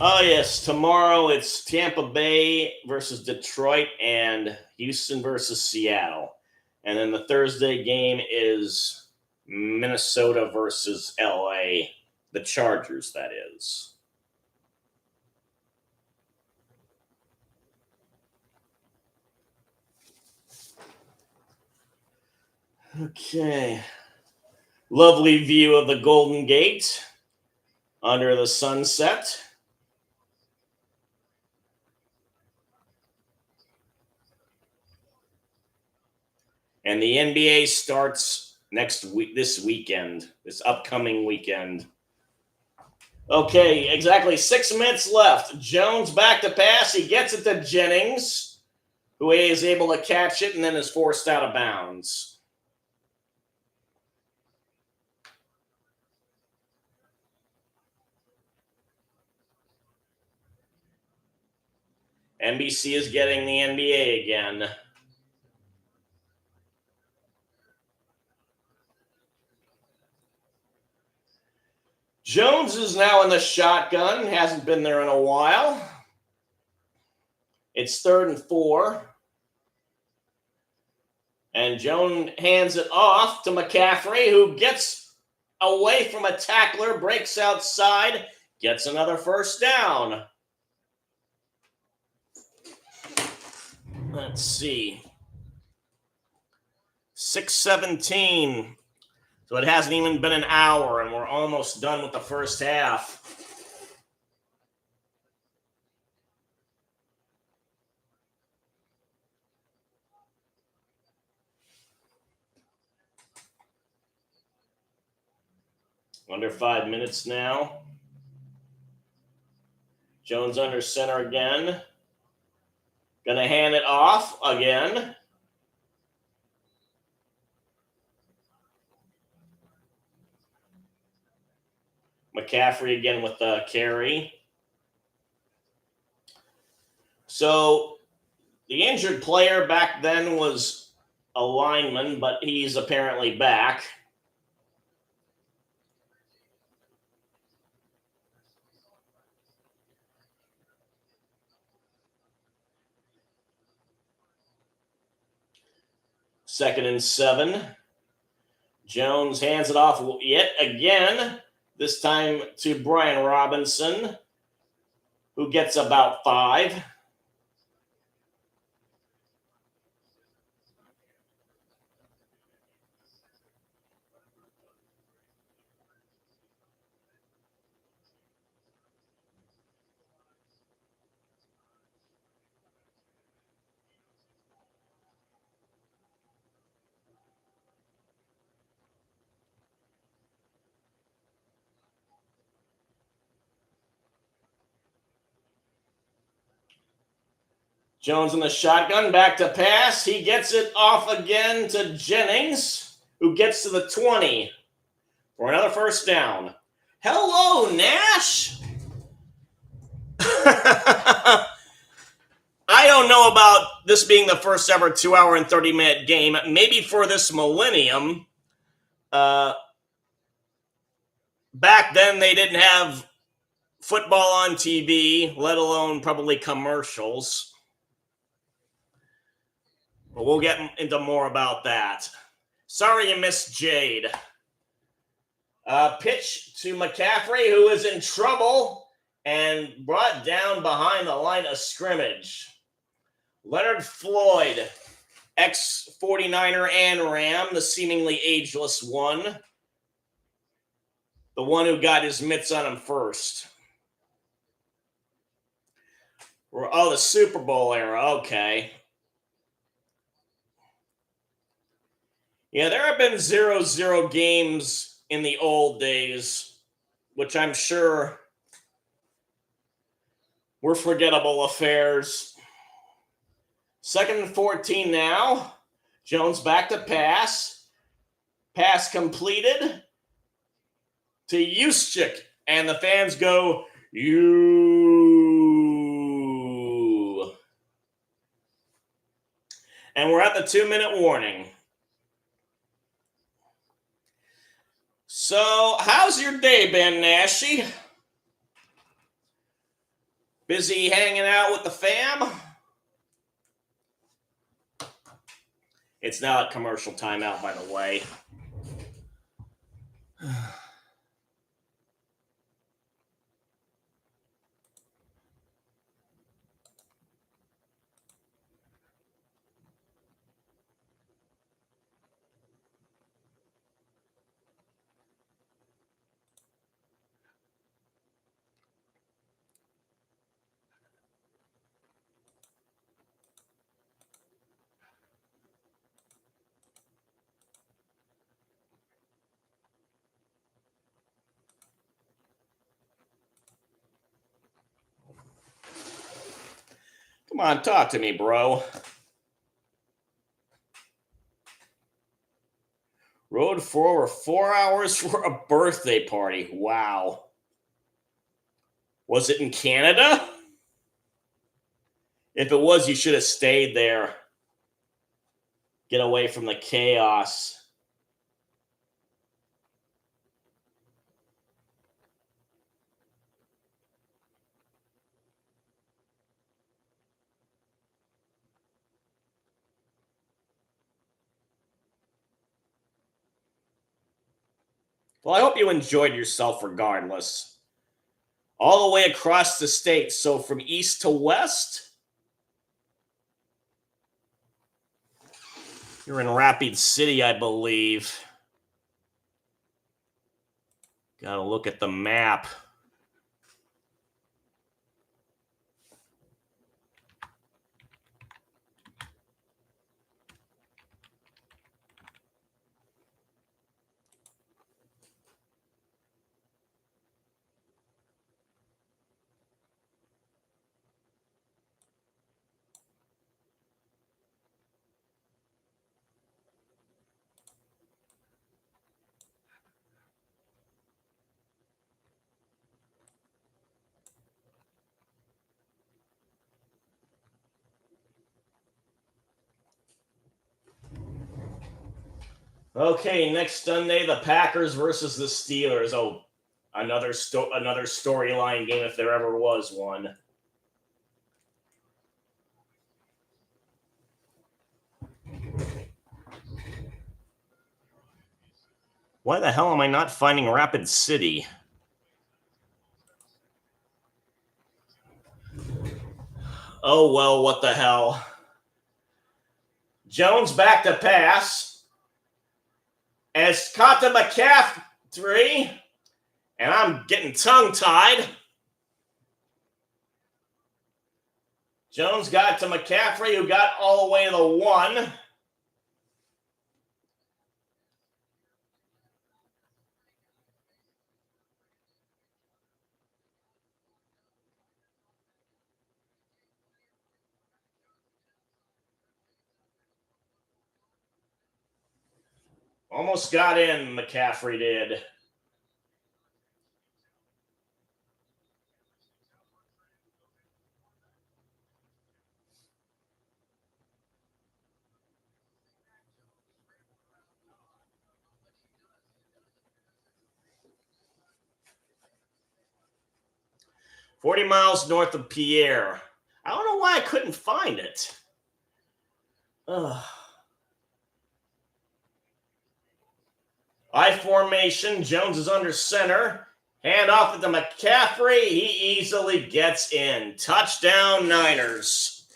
Oh, yes. Tomorrow it's Tampa Bay versus Detroit and Houston versus Seattle. And then the Thursday game is Minnesota versus LA, the Chargers, that is. Okay. Lovely view of the Golden Gate under the sunset. And the NBA starts next week, this upcoming weekend. Okay, exactly 6 minutes left. Jones back to pass. He gets it to Jennings, who is able to catch it and then is forced out of bounds. NBC is getting the NBA again. Jones is now in the shotgun. Hasn't been there in a while. It's 3rd and 4. And Jones hands it off to McCaffrey, who gets away from a tackler, breaks outside, gets another first down. Let's see. 6:17. So it hasn't even been an hour, and we're almost done with the first half. Under 5 minutes now. Jones under center again. Gonna hand it off again. McCaffrey again with the carry. So the injured player back then was a lineman, but he's apparently back. Second and 7. Jones hands it off yet again, this time to Brian Robinson, who gets about 5. Jones in the shotgun, back to pass. He gets it off again to Jennings, who gets to the 20 for another first down. Hello, Nash. I don't know about this being the first ever 2-hour and 30-minute game. Maybe for this millennium. Back then, they didn't have football on TV, let alone probably commercials. But we'll get into more about that. Sorry you missed Jade. Pitch to McCaffrey, who is in trouble and brought down behind the line of scrimmage. Leonard Floyd, ex-49er and Ram, the seemingly ageless one. The one who got his mitts on him first. Oh, the Super Bowl era. Okay. Yeah, there have been 0-0 games in the old days, which I'm sure were forgettable affairs. 2nd and 14 now. Jones back to pass. Pass completed to Juszczyk. And the fans go, you. And we're at the 2-minute warning. So, how's your day been, Nashy? Busy hanging out with the fam? It's now at commercial timeout, by the way. Come on, talk to me, bro. Rode for over 4 hours for a birthday party. Wow. Was it in Canada? If it was, you should have stayed there. Get away from the chaos. Well, I hope you enjoyed yourself regardless. All the way across the state, so from east to west. You're in Rapid City, I believe. Gotta look at the map. Okay, next Sunday, the Packers versus the Steelers. Oh, another storyline game if there ever was one. Why the hell am I not finding Rapid City? Oh, well, what the hell. Jones back to pass. As caught to McCaffrey. And I'm getting tongue-tied. Jones got to McCaffrey, who got all the way to the 1. Almost got in, McCaffrey did. $40 miles north of Pierre. I don't know why I couldn't find it. Ugh. I formation. Jones is under center. Hand off to McCaffrey. He easily gets in. Touchdown, Niners.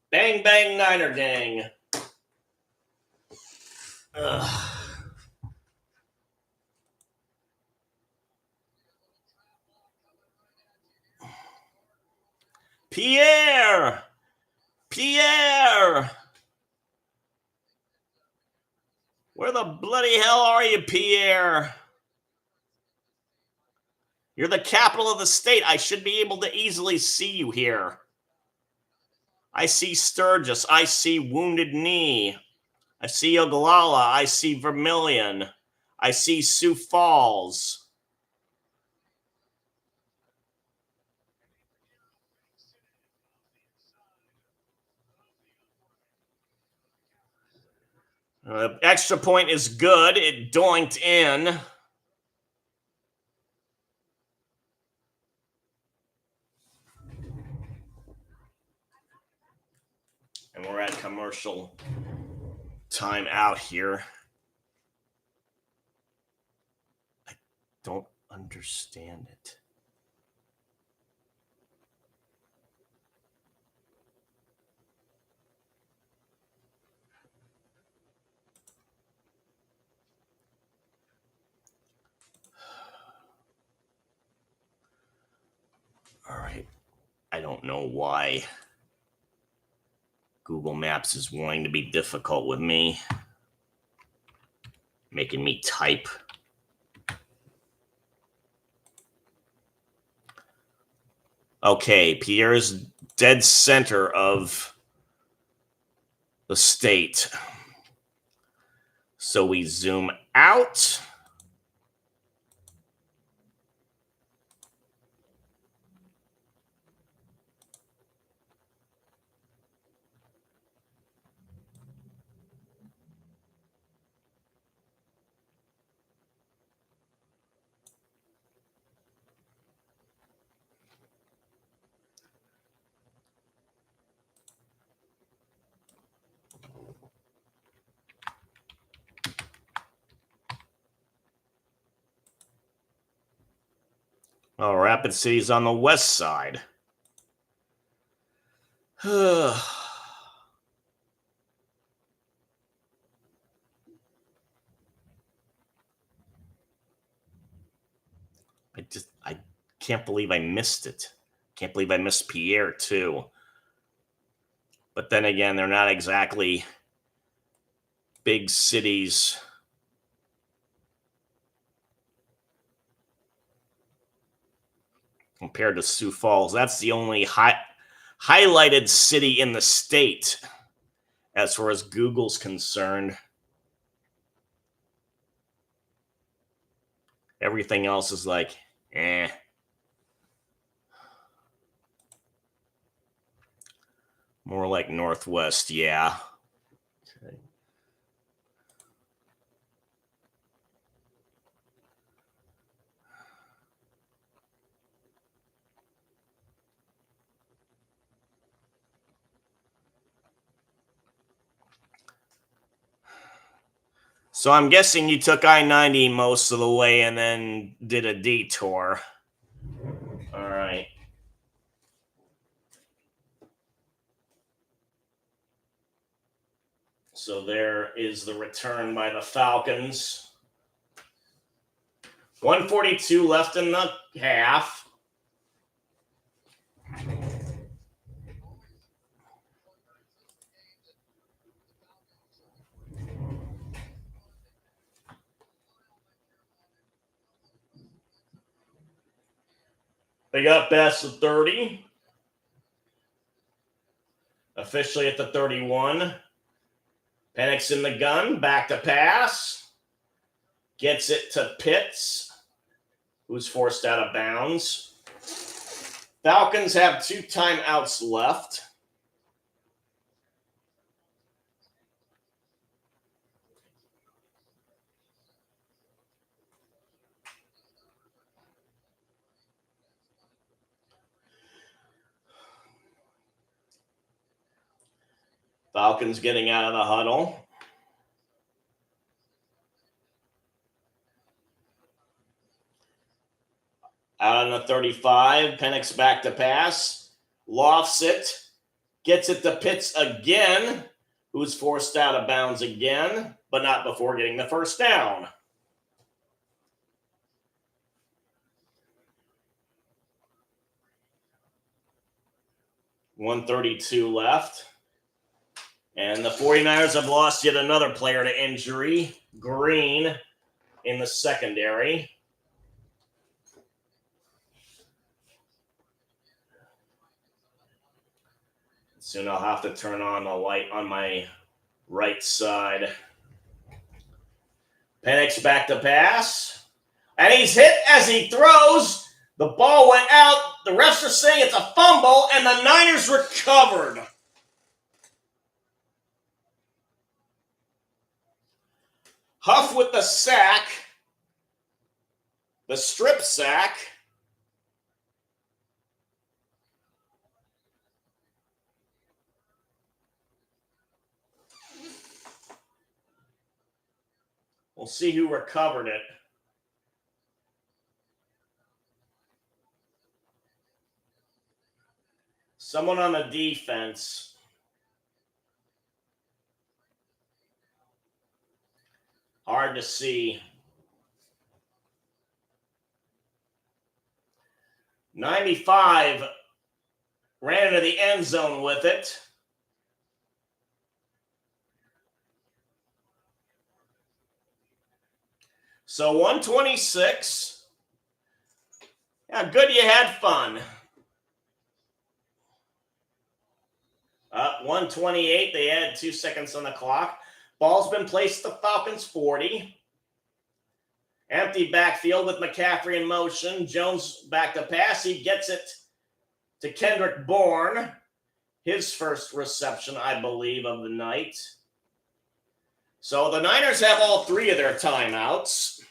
Bang, bang, Niner gang. Ugh. Pierre! Pierre! Where the bloody hell are you, Pierre? You're the capital of the state. I should be able to easily see you here. I see Sturgis. I see Wounded Knee. I see Oglala. I see Vermilion. I see Sioux Falls. Extra point is good. It doinked in. And we're at commercial time out here. I don't understand it. All right. I don't know why Google Maps is wanting to be difficult with me, making me type. Okay, Pierre's dead center of the state. So we zoom out. Oh, Rapid City's on the west side. I can't believe I missed it. Can't believe I missed Pierre, too. But then again, they're not exactly big cities. Compared to Sioux Falls. That's the only highlighted city in the state as far as Google's concerned. Everything else is like, eh. More like Northwest, yeah. Okay. So I'm guessing you took I-90 most of the way and then did a detour. All right. So there is the return by the Falcons. 142 left in the half. They got past the 30. Officially at the 31. Penix in the gun. Back to pass. Gets it to Pitts, who's forced out of bounds. Falcons have 2 timeouts left. Falcons getting out of the huddle. Out on the 35. Penix back to pass. Lofts it. Gets it to Pitts again, who's forced out of bounds again, but not before getting the first down. .132 left. And the 49ers have lost yet another player to injury, Green, in the secondary. Soon I'll have to turn on the light on my right side. Penix back to pass. And he's hit as he throws. The ball went out. The refs are saying it's a fumble, and the Niners recovered. Huff with the sack. The strip sack. We'll see who recovered it. Someone on the defense. Hard to see. 95 ran into the end zone with it. So 126. Yeah, good you had fun. Up 128. They add 2 seconds on the clock. Ball's been placed at the Falcons 40. Empty backfield with McCaffrey in motion. Jones back to pass. He gets it to Kendrick Bourne. His first reception, I believe, of the night. So the Niners have all 3 of their timeouts.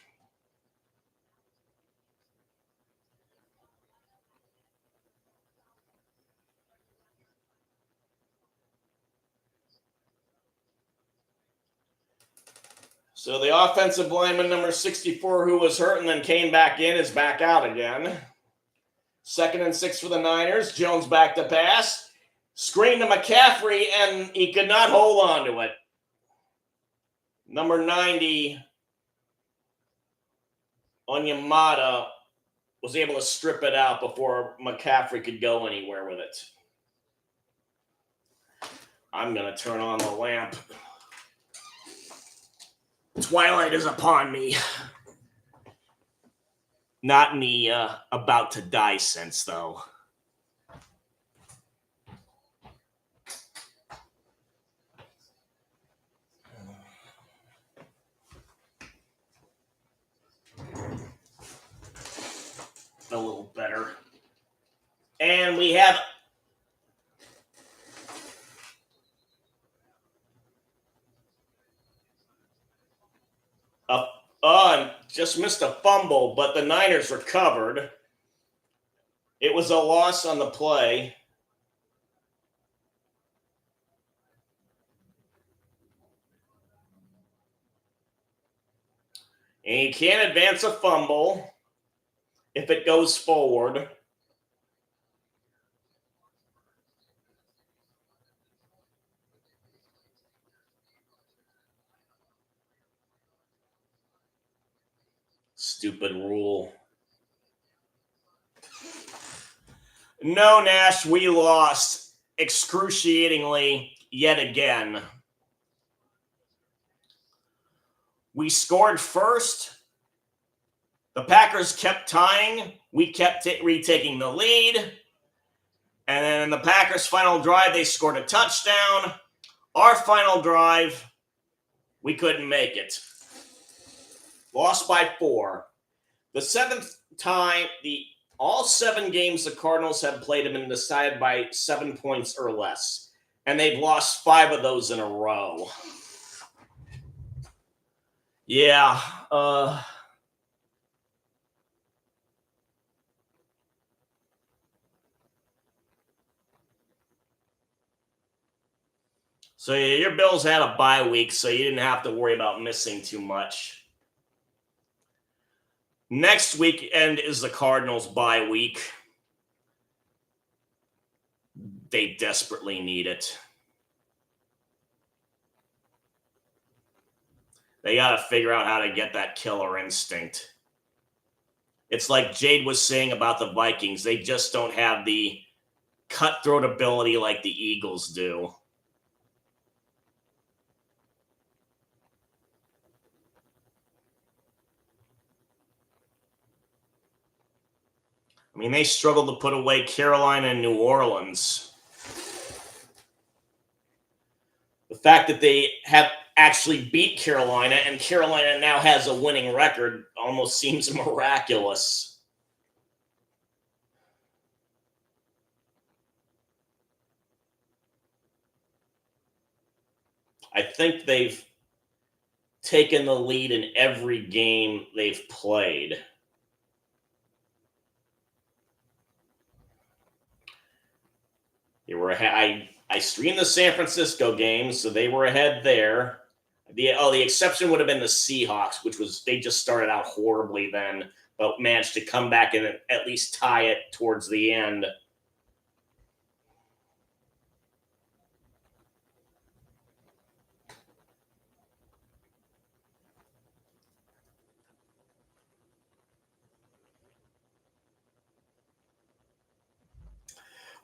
So the offensive lineman number 64 who was hurt and then came back in is back out again. 2nd and 6 for the Niners. Jones back to pass. Screen to McCaffrey, and he could not hold on to it. Number 90, Onyemata, was able to strip it out before McCaffrey could go anywhere with it. I'm going to turn on the lamp. Twilight is upon me. Not in the about to die sense, though. A little better. And we have just missed a fumble, but the Niners recovered. It was a loss on the play. And you can't advance a fumble if it goes forward. Stupid rule. No, Nash, we lost excruciatingly yet again. We scored first. The Packers kept tying. We kept retaking the lead. And then in the Packers' final drive, they scored a touchdown. Our final drive, we couldn't make it. Lost by 4. The 7th time, all 7 games the Cardinals have played have been decided by 7 points or less. And they've lost 5 of those in a row. Yeah. So your Bills had a bye week, so you didn't have to worry about missing too much. Next weekend is the Cardinals' bye week. They desperately need it. They got to figure out how to get that killer instinct. It's like Jade was saying about the Vikings. They just don't have the cutthroat ability like the Eagles do. I mean, they struggled to put away Carolina and New Orleans. The fact that they have actually beat Carolina and Carolina now has a winning record almost seems miraculous. I think they've taken the lead in every game they've played. They were ahead. I streamed the San Francisco game, so they were ahead there. The exception would have been the Seahawks, which was they just started out horribly then, but managed to come back and at least tie it towards the end.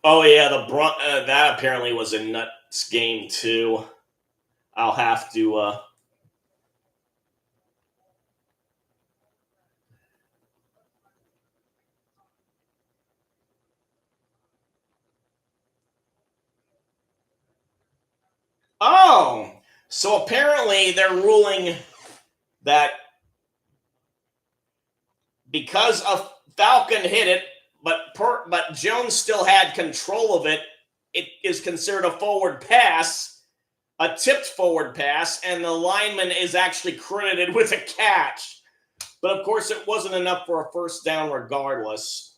Oh yeah, that apparently was a nuts game too. I'll have to. Oh, so apparently they're ruling that because a Falcon hit it, but Jones still had control of it, it is considered a forward pass, a tipped forward pass, and the lineman is actually credited with a catch. But of course, it wasn't enough for a first down regardless.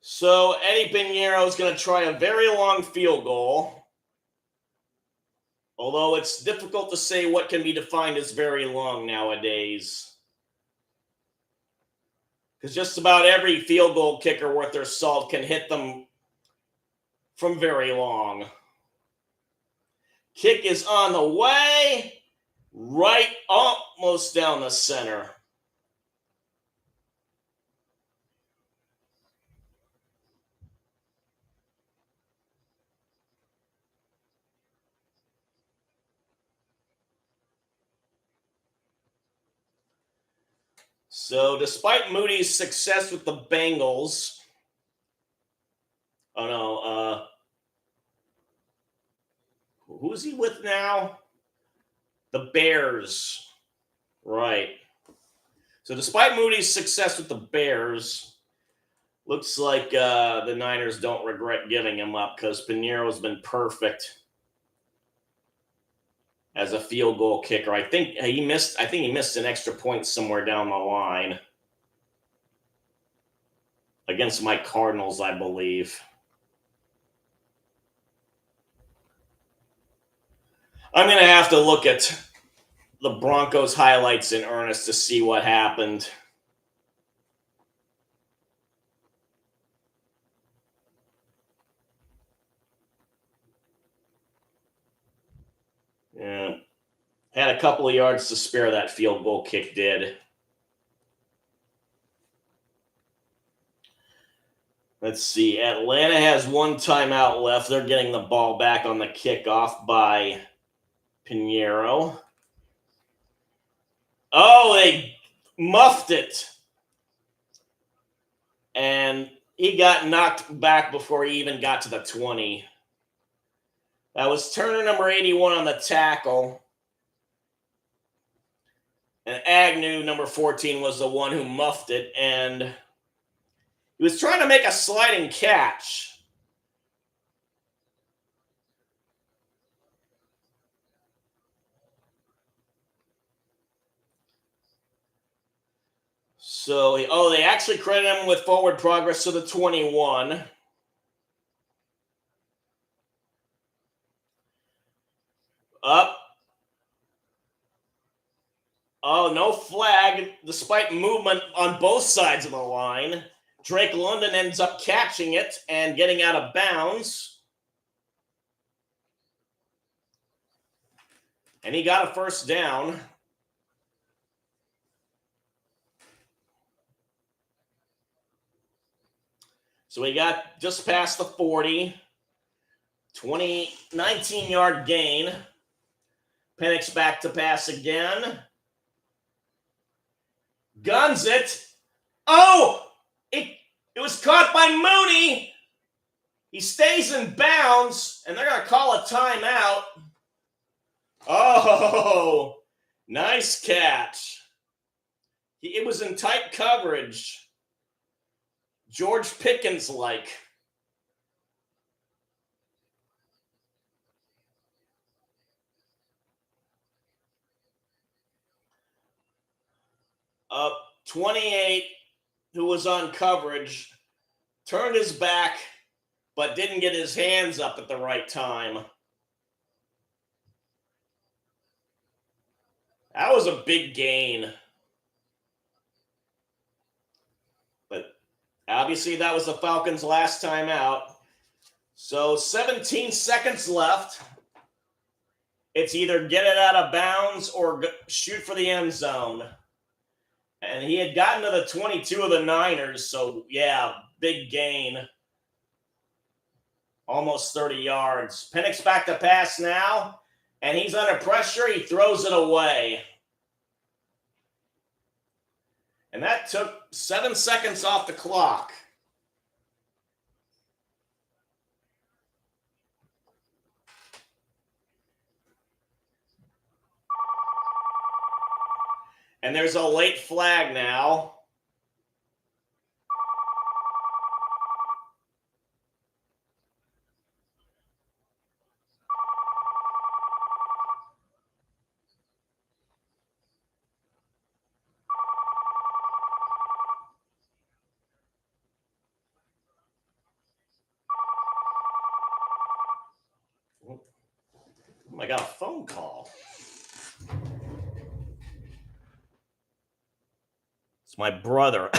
So Eddie Pinheiro is going to try a very long field goal. Although it's difficult to say what can be defined as very long nowadays. Because just about every field goal kicker worth their salt can hit them from very long. Kick is on the way, right almost down the center. So despite Moody's success with the Bengals, oh no, who's he with now? The Bears. Right. So despite Moody's success with the Bears, looks like the Niners don't regret giving him up because Pinheiro's been perfect as a field goal kicker. I think he missed an extra point somewhere down the line against my Cardinals, I believe. I'm going to have to look at the Broncos highlights in earnest to see what happened. Yeah. Had a couple of yards to spare, that field goal kick did. Let's see. Atlanta has one timeout left. They're getting the ball back on the kickoff by Pinheiro. Oh, they muffed it. And he got knocked back before he even got to the 20. That was Turner, number 81, on the tackle. And Agnew, number 14, was the one who muffed it. And he was trying to make a sliding catch. So, they actually credit him with forward progress to the 21. Up. Oh, no flag, despite movement on both sides of the line. Drake London ends up catching it and getting out of bounds. And he got a first down. So we got just past the 40. 19-yard gain. Penix back to pass again. Guns it. Oh! It was caught by Mooney. He stays in bounds, and they're going to call a timeout. Oh, nice catch. It was in tight coverage. George Pickens-like. Up 28, who was on coverage, turned his back, but didn't get his hands up at the right time. That was a big gain. But obviously that was the Falcons' last time out. So 17 seconds left. It's either get it out of bounds or shoot for the end zone. And he had gotten to the 22 of the Niners, so yeah, big gain. Almost 30 yards. Penix back to pass now, and he's under pressure. He throws it away. And that took 7 seconds off the clock. And there's a late flag now. Oh, I got a phone call. It's my brother.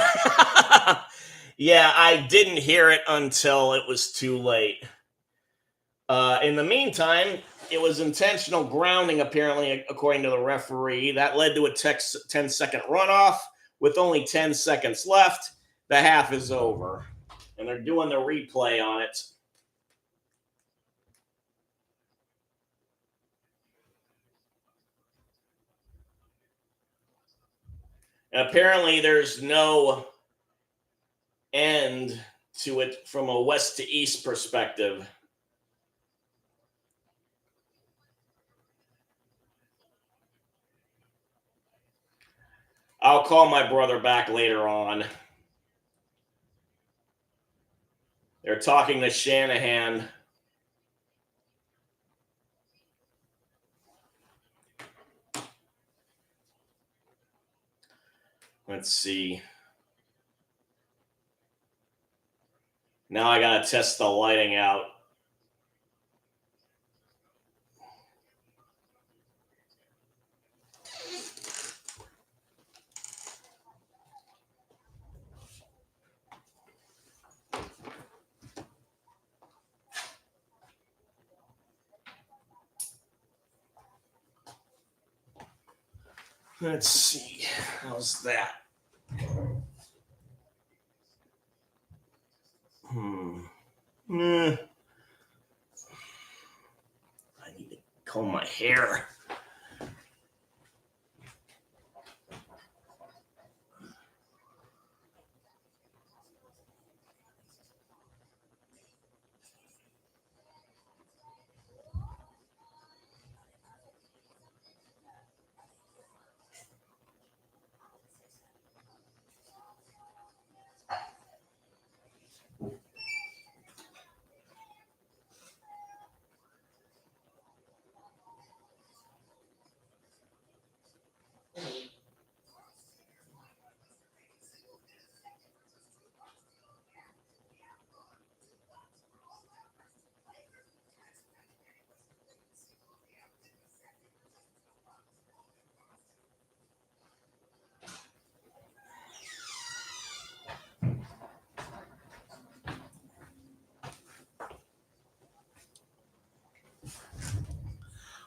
Yeah, I didn't hear it until it was too late. In the meantime, it was intentional grounding, apparently, according to the referee. That led to a 10-second runoff. With only 10 seconds left, the half is over. And they're doing the replay on it. And apparently, there's no end to it from a west to east perspective. I'll call my brother back later on. They're talking to Shanahan. Let's see. Now I got to test the lighting out. Let's see. How's that? I need to comb my hair.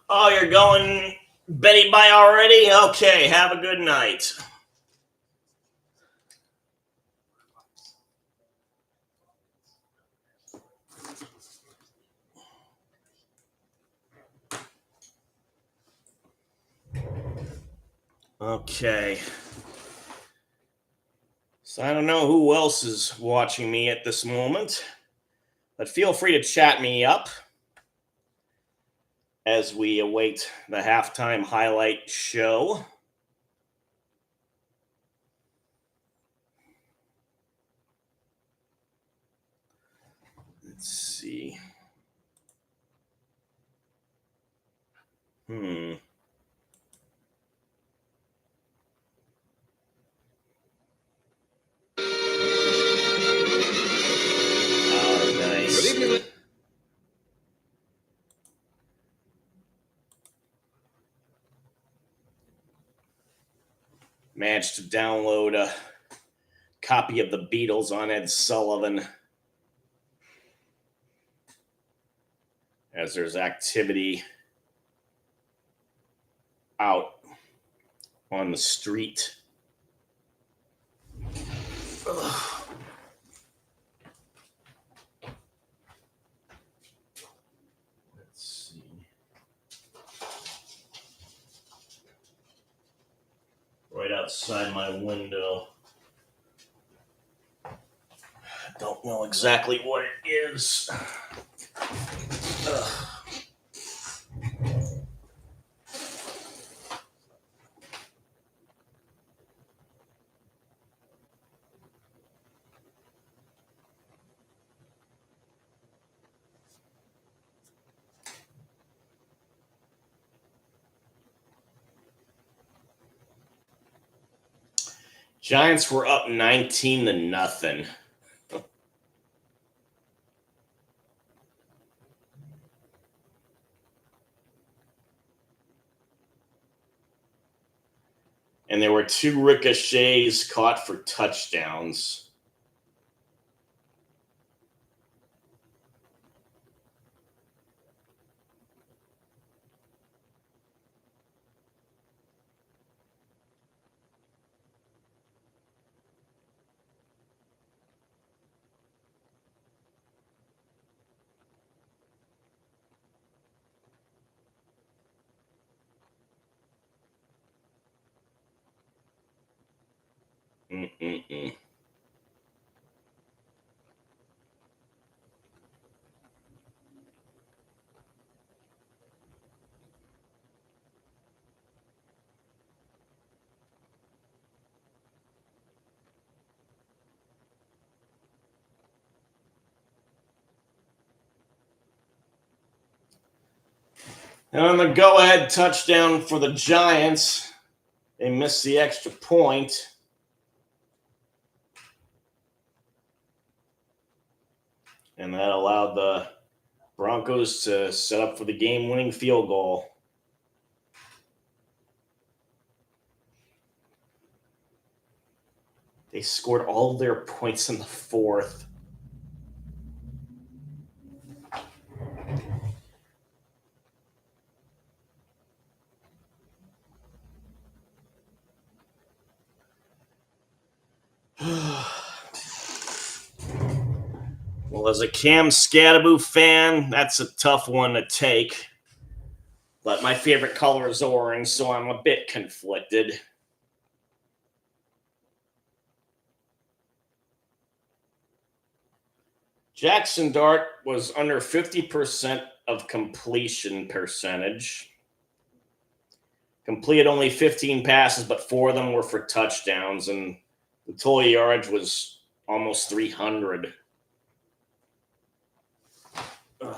Oh, you're going Betty Bye already? Okay, have a good night. Okay. So I don't know who else is watching me at this moment, but feel free to chat me up as we await the halftime highlight show. Let's see. Oh, nice. Managed to download a copy of the Beatles on Ed Sullivan as there's activity out on the street. Ugh. Let's see. Right outside my window. Don't know exactly what it is. Ugh. Giants were up 19-0. And there were 2 ricochets caught for touchdowns. Mm-mm-mm. And on the go-ahead touchdown for the Giants, they missed the extra point. And that allowed the Broncos to set up for the game-winning field goal. They scored all their points in the 4th. Well, as a Cam Scadaboo fan, that's a tough one to take. But my favorite color is orange, so I'm a bit conflicted. Jackson Dart was under 50% of completion percentage. Completed only 15 passes, but 4 of them were for touchdowns, and the total yardage was almost 300. Ugh.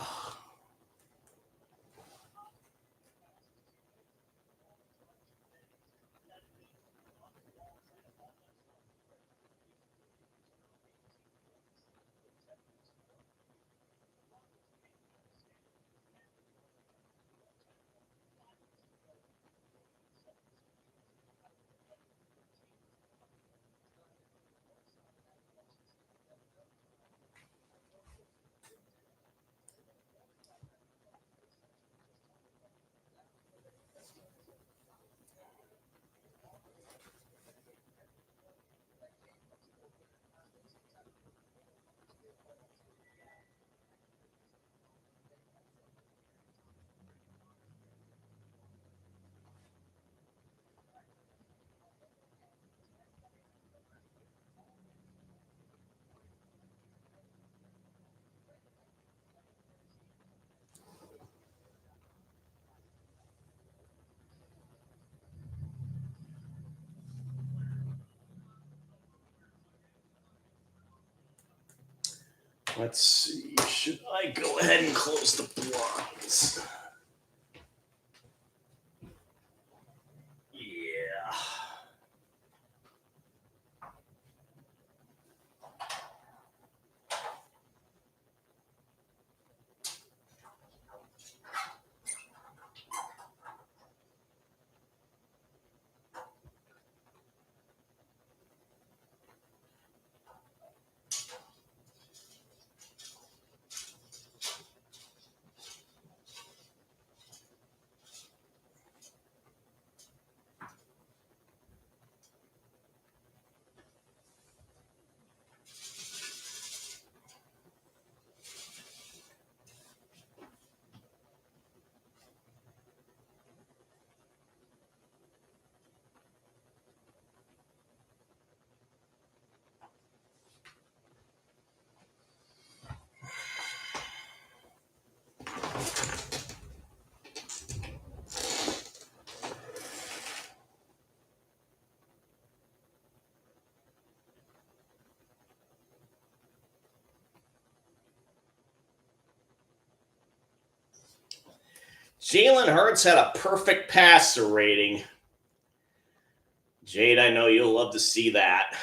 Let's see. Should I go ahead and close the blinds? Yeah. Jalen Hurts had a perfect passer rating. Jade, I know you'll love to see that.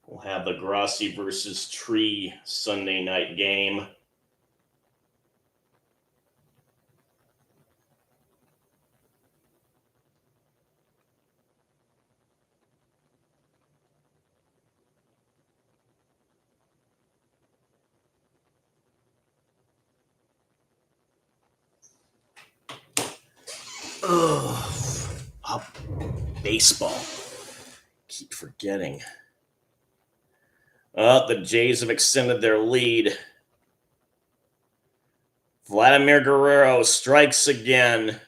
We'll have the Grossi versus Tree Sunday night game. Oh, baseball. Keep forgetting. The Jays have extended their lead. Vladimir Guerrero strikes again.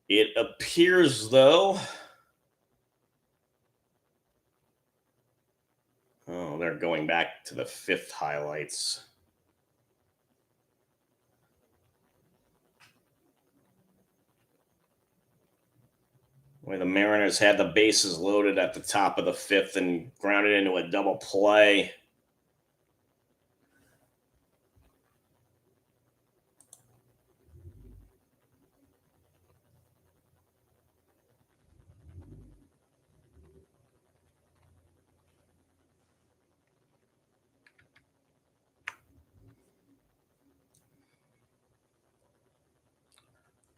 It appears, though. Oh, they're going back to the fifth highlights. Where the Mariners had the bases loaded at the top of the fifth and grounded into a double play.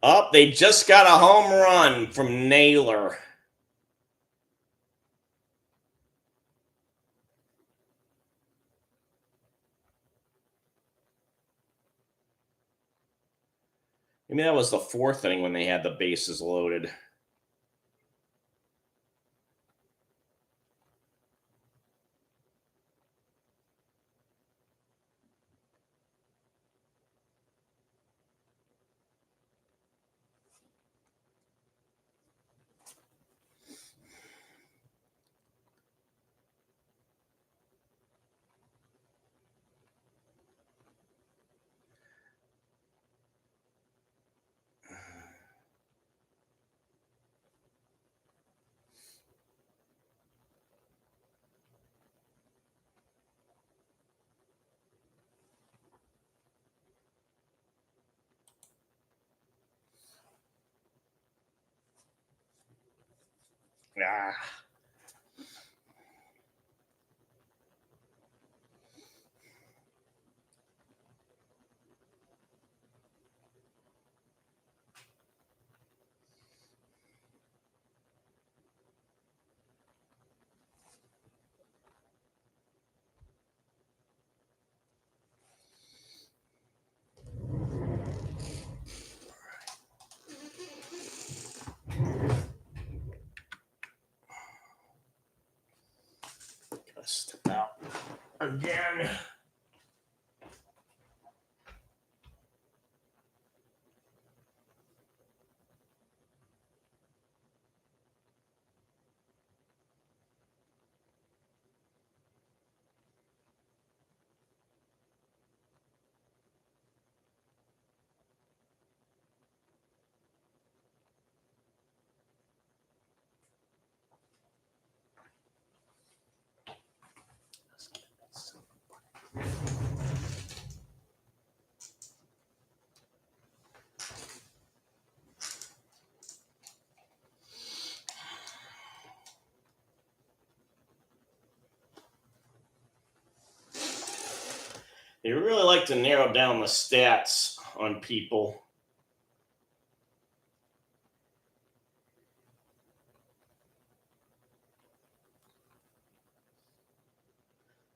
Oh, they just got a home run from Naylor. Maybe that was the fourth inning when they had the bases loaded. Ah. Gotta step out again. They really like to narrow down the stats on people.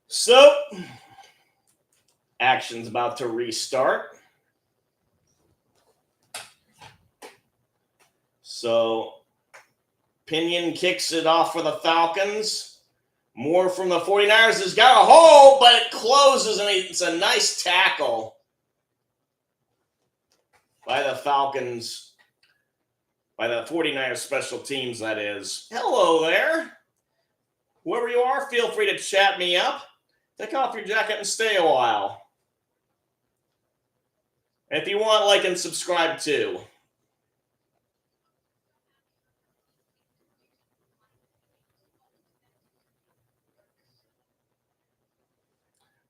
So, action's about to restart. So, Pinion kicks it off for the Falcons. Moore from the 49ers has got a hole, but it closes, and it's a nice tackle by the Falcons, by the 49ers special teams, that is. Hello there. Whoever you are, feel free to chat me up. Take off your jacket and stay a while. And if you want, like and subscribe too.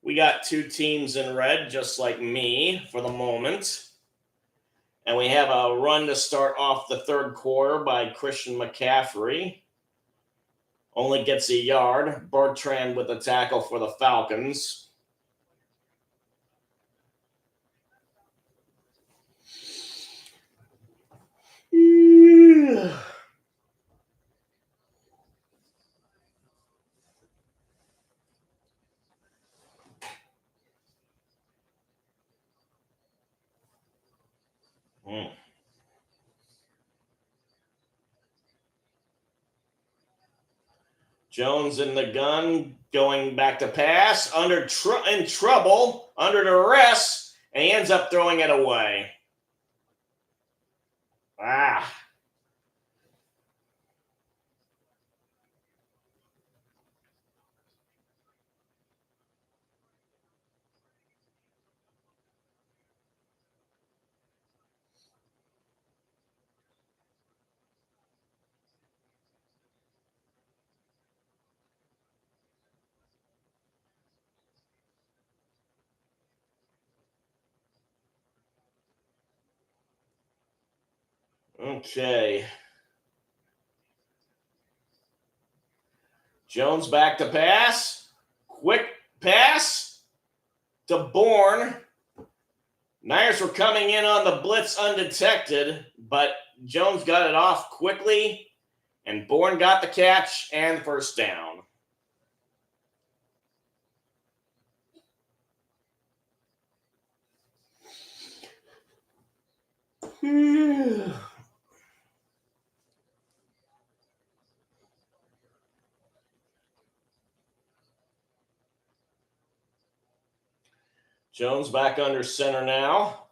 We got two teams in red, just like me, for the moment. And we have a run to start off the third quarter by Christian McCaffrey. Only gets a yard. Bertrand with a tackle for the Falcons. Jones in the gun, going back to pass, in trouble, under duress, and he ends up throwing it away. Okay. Jones back to pass. Quick pass to Bourne. Niners were coming in on the blitz undetected, but Jones got it off quickly, and Bourne got the catch and first down. Jones back under center now.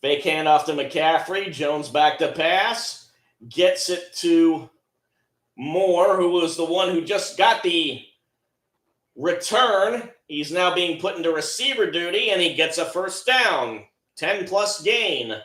Fake handoff to McCaffrey. Jones back to pass. Gets it to Moore, who was the one who just got the return. He's now being put into receiver duty, and he gets a first down. 10-plus gain.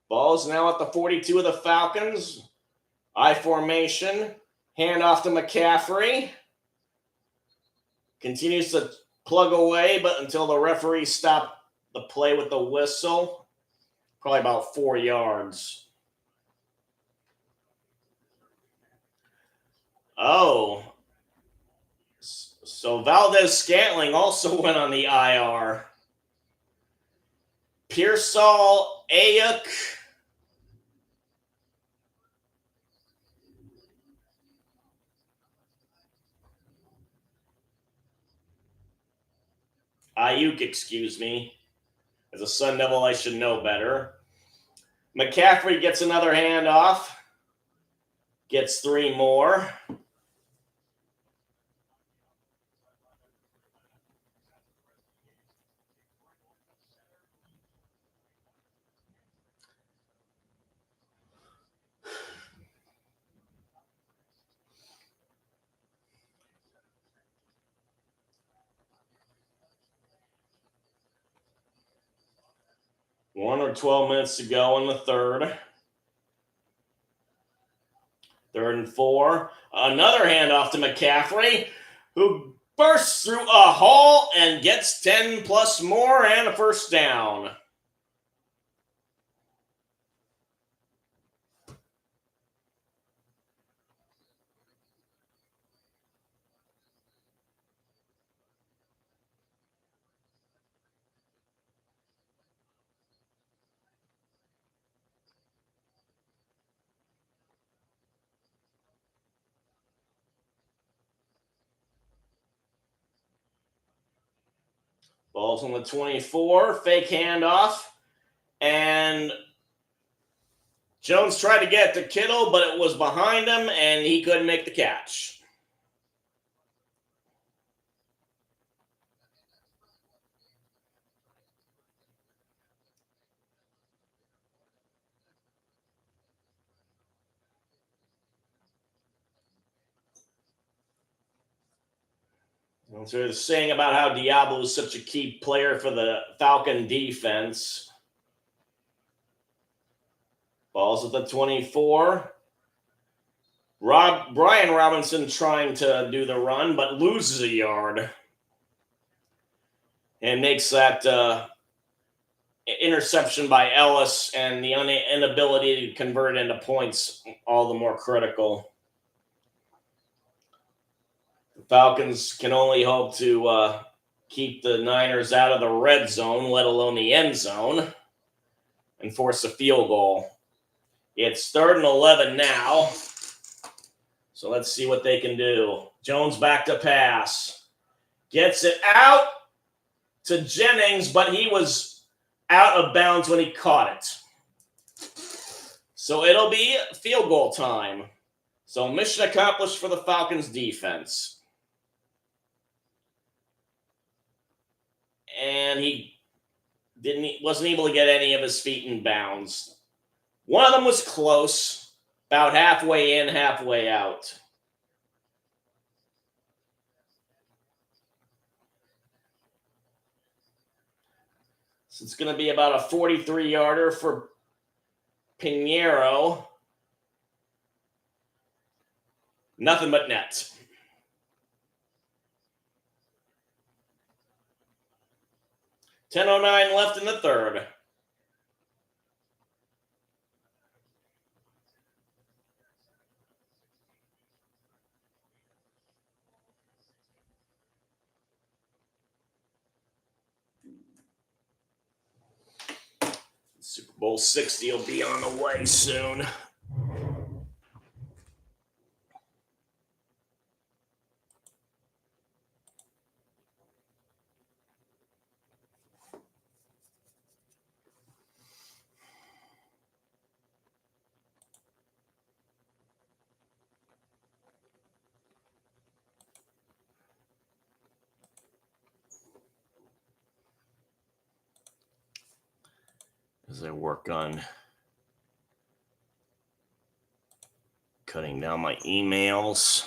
Ball's now at the 42 of the Falcons. I formation. Handoff to McCaffrey. Continues to plug away, but until the referee stopped the play with the whistle. Probably about 4 yards. Oh. So Valdez-Scantling also went on the IR. Pearsall, Ayuk. Ayuk, excuse me. As a Sun Devil, I should know better. McCaffrey gets another handoff. Gets 3 more. One or 12 minutes to go in the third. 3rd and 4. Another handoff to McCaffrey, who bursts through a hole and gets 10-plus more and a first down. Ball's on the 24, fake handoff, and Jones tried to get to Kittle, but it was behind him, and he couldn't make the catch. So they're saying about how Diablo is such a key player for the Falcon defense. Ball's at the 24. Brian Robinson trying to do the run, but loses a yard. And makes that interception by Ellis and the inability to convert into points all the more critical. The Falcons can only hope to keep the Niners out of the red zone, let alone the end zone, and force a field goal. It's 3rd and 11 now. So let's see what they can do. Jones back to pass. Gets it out to Jennings, but he was out of bounds when he caught it. So it'll be field goal time. So mission accomplished for the Falcons defense. And he wasn't able to get any of his feet in bounds. One of them was close, about halfway in, halfway out. So it's going to be about a 43-yarder for Pinheiro. Nothing but net. .10:09 left in the third. Super Bowl 60 will be on the way soon. As I work on cutting down my emails.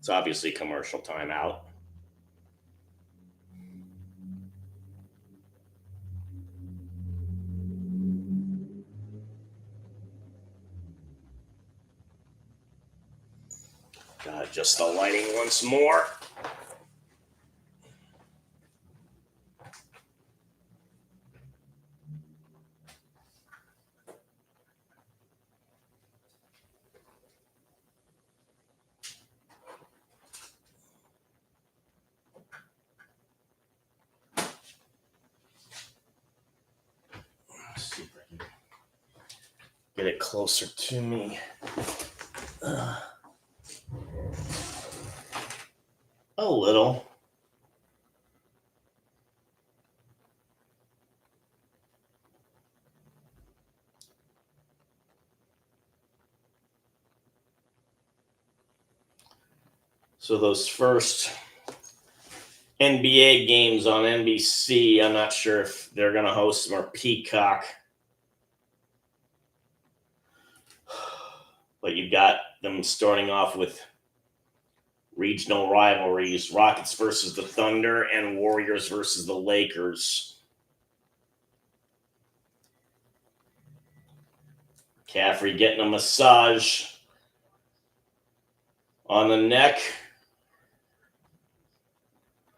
It's obviously commercial timeout. Gotta adjust the lighting once more. See if I can get it closer to me. A little. So those first NBA games on NBC, I'm not sure if they're going to host them or Peacock. But you've got them starting off with regional rivalries, Rockets versus the Thunder and Warriors versus the Lakers. Caffrey getting a massage on the neck.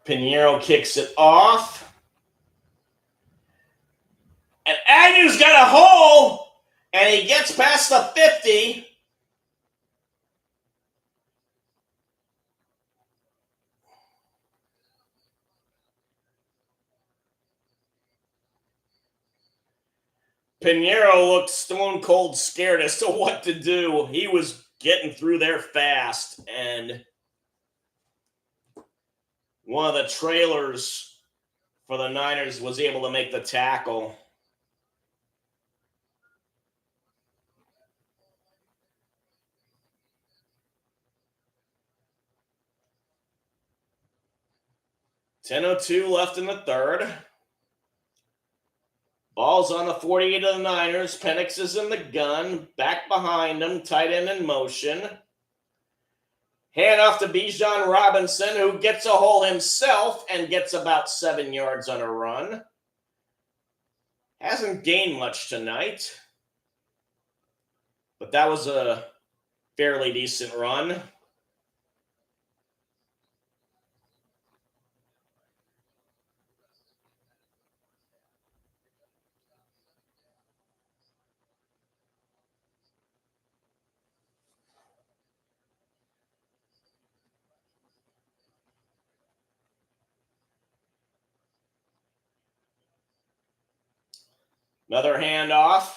Pinheiro kicks it off. And Agnew's got a hole. And he gets past the 50. Pinheiro looked stone cold scared as to what to do. He was getting through there fast, and one of the trailers for the Niners was able to make the tackle. .10:02 left in the third. Ball's on the 48 of the Niners. Penix is in the gun. Back behind him. Tight end in motion. Hand off to Bijan Robinson, who gets a hole himself and gets about 7 yards on a run. Hasn't gained much tonight, but that was a fairly decent run. Another handoff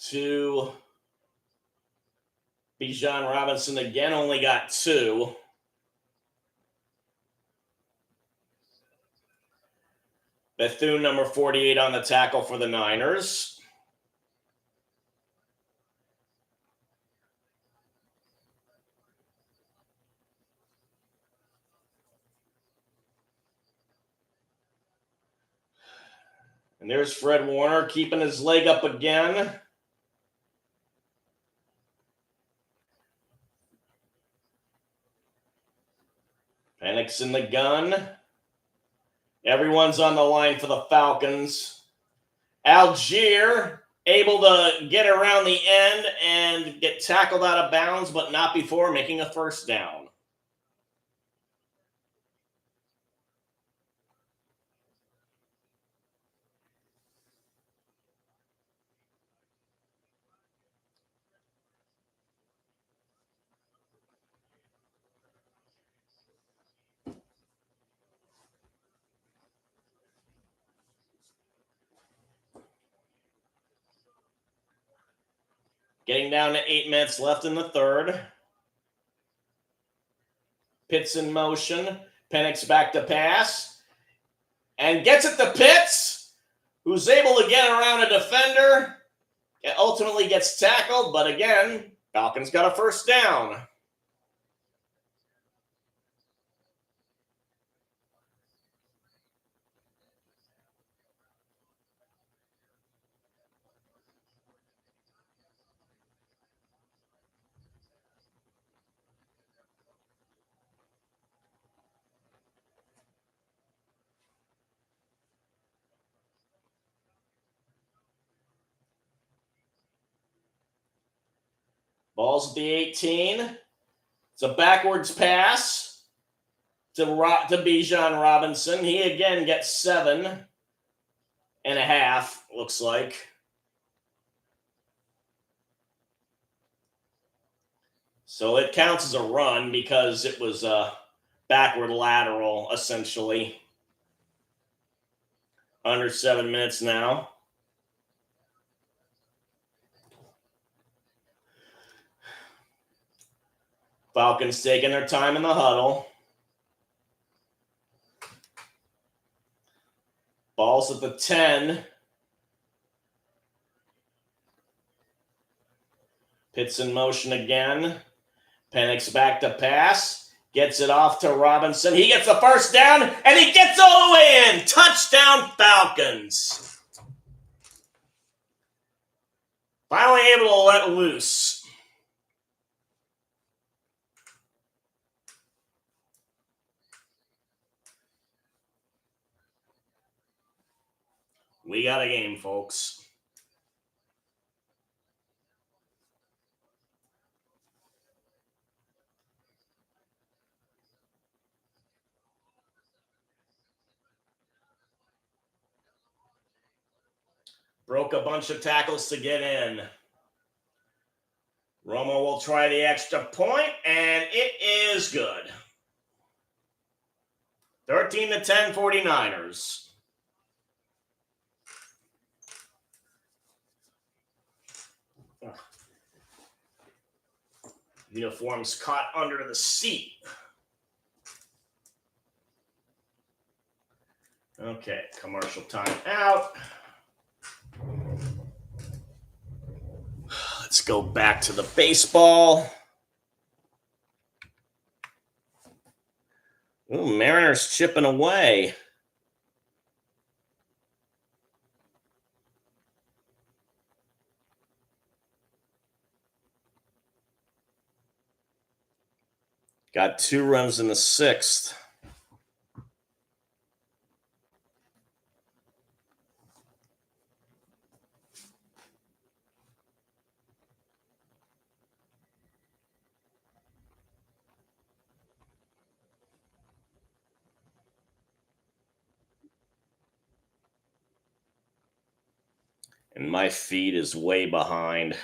to Bijan Robinson again, only got 2. Bethune, number 48, on the tackle for the Niners. And there's Fred Warner keeping his leg up again. Penix in the gun. Everyone's on the line for the Falcons. Algier able to get around the end and get tackled out of bounds, but not before making a first down. Getting down to 8 minutes left in the third. Pitts in motion. Penix back to pass. And gets it to Pitts, who's able to get around a defender. It ultimately gets tackled, but again, Falcons got a first down. Ball's at the 18. It's a backwards pass to Bijan Robinson. He again gets 7.5, looks like. So it counts as a run because it was a backward lateral, essentially. Under 7 minutes now. Falcons taking their time in the huddle. Ball's at the 10. Pitts in motion again. Penix back to pass. Gets it off to Robinson. He gets the first down, and he gets all the way in. Touchdown, Falcons. Finally able to let loose. We got a game, folks. Broke a bunch of tackles to get in. Romo will try the extra point, and it is good. 13-10 49ers. Uniforms caught under the seat. Okay, commercial time out. Let's go back to the baseball. Ooh, Mariners chipping away. Got 2 runs in the 6th. And my feed is way behind.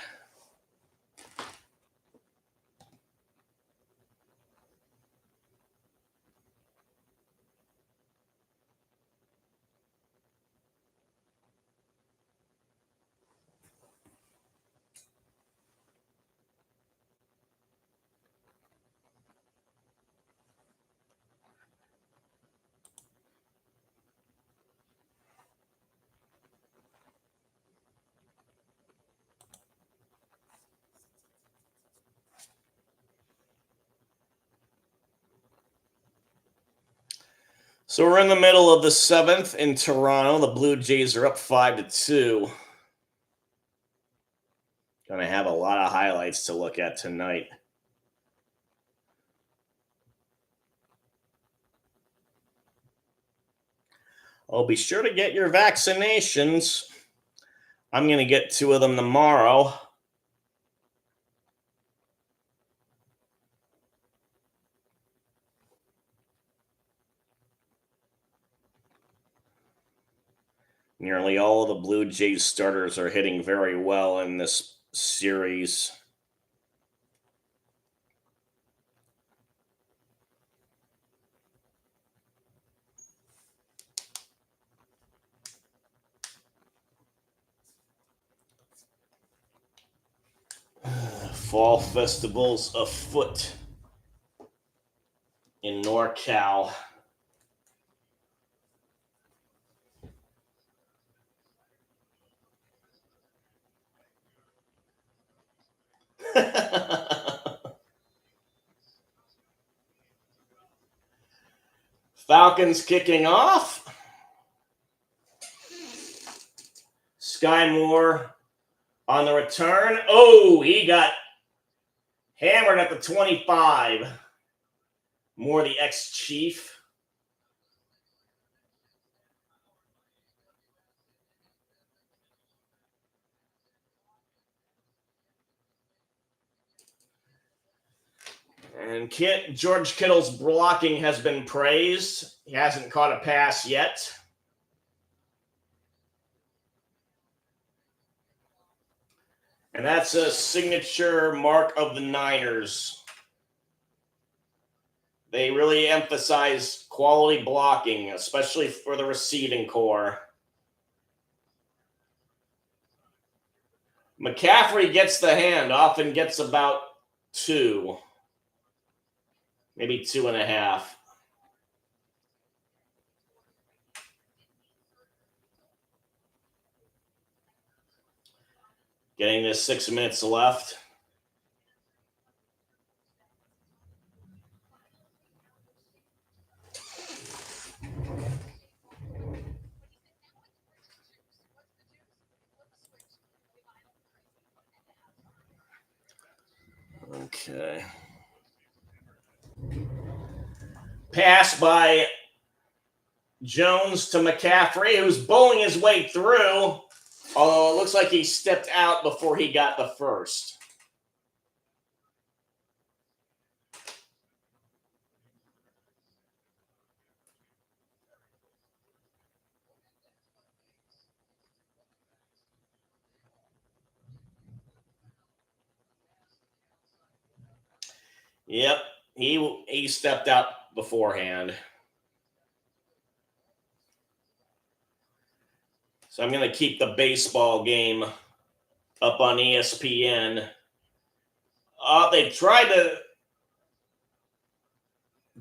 So we're in the middle of the 7th in Toronto. The Blue Jays are up 5-2. Gonna have a lot of highlights to look at tonight. Oh, be sure to get your vaccinations. I'm going to get 2 of them tomorrow. Nearly all of the Blue Jays starters are hitting very well in this series. Fall festivals afoot in NorCal. Falcons kicking off. Sky Moore on the return. Oh, he got hammered at the 25. Moore, the ex-Chief. And George Kittle's blocking has been praised. He hasn't caught a pass yet. And that's a signature mark of the Niners. They really emphasize quality blocking, especially for the receiving core. McCaffrey gets the hand, often gets about 2, maybe 2.5. Getting to 6 minutes left. Okay. Pass by Jones to McCaffrey, who's bowling his way through, although it looks like he stepped out before he got the first. Yep, he stepped up beforehand. So I'm going to keep the baseball game up on ESPN. They tried to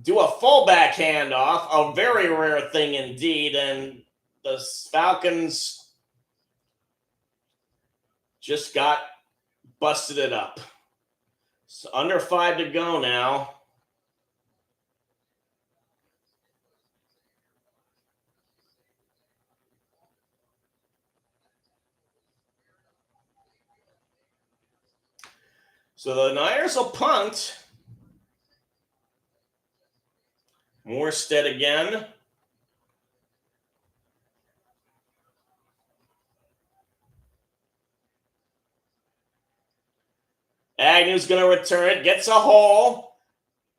do a fullback handoff, a very rare thing indeed, and the Falcons just busted it up. So under 5 to go now. So the Niners will punt. Morstead again. Agnew's going to return it, gets a hole,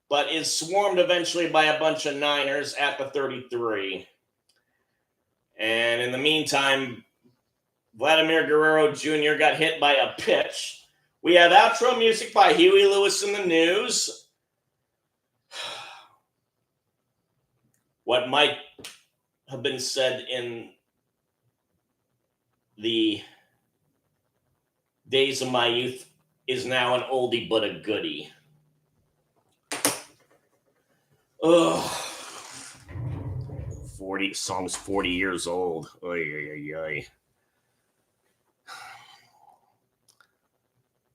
but is swarmed eventually by a bunch of Niners at the 33. And in the meantime, Vladimir Guerrero Jr. got hit by a pitch. We have outro music by Huey Lewis in the News. What might have been said in the days of my youth is now an oldie but a goodie. Ugh. 40 songs 40 years old. Oy, oy, oy, oy.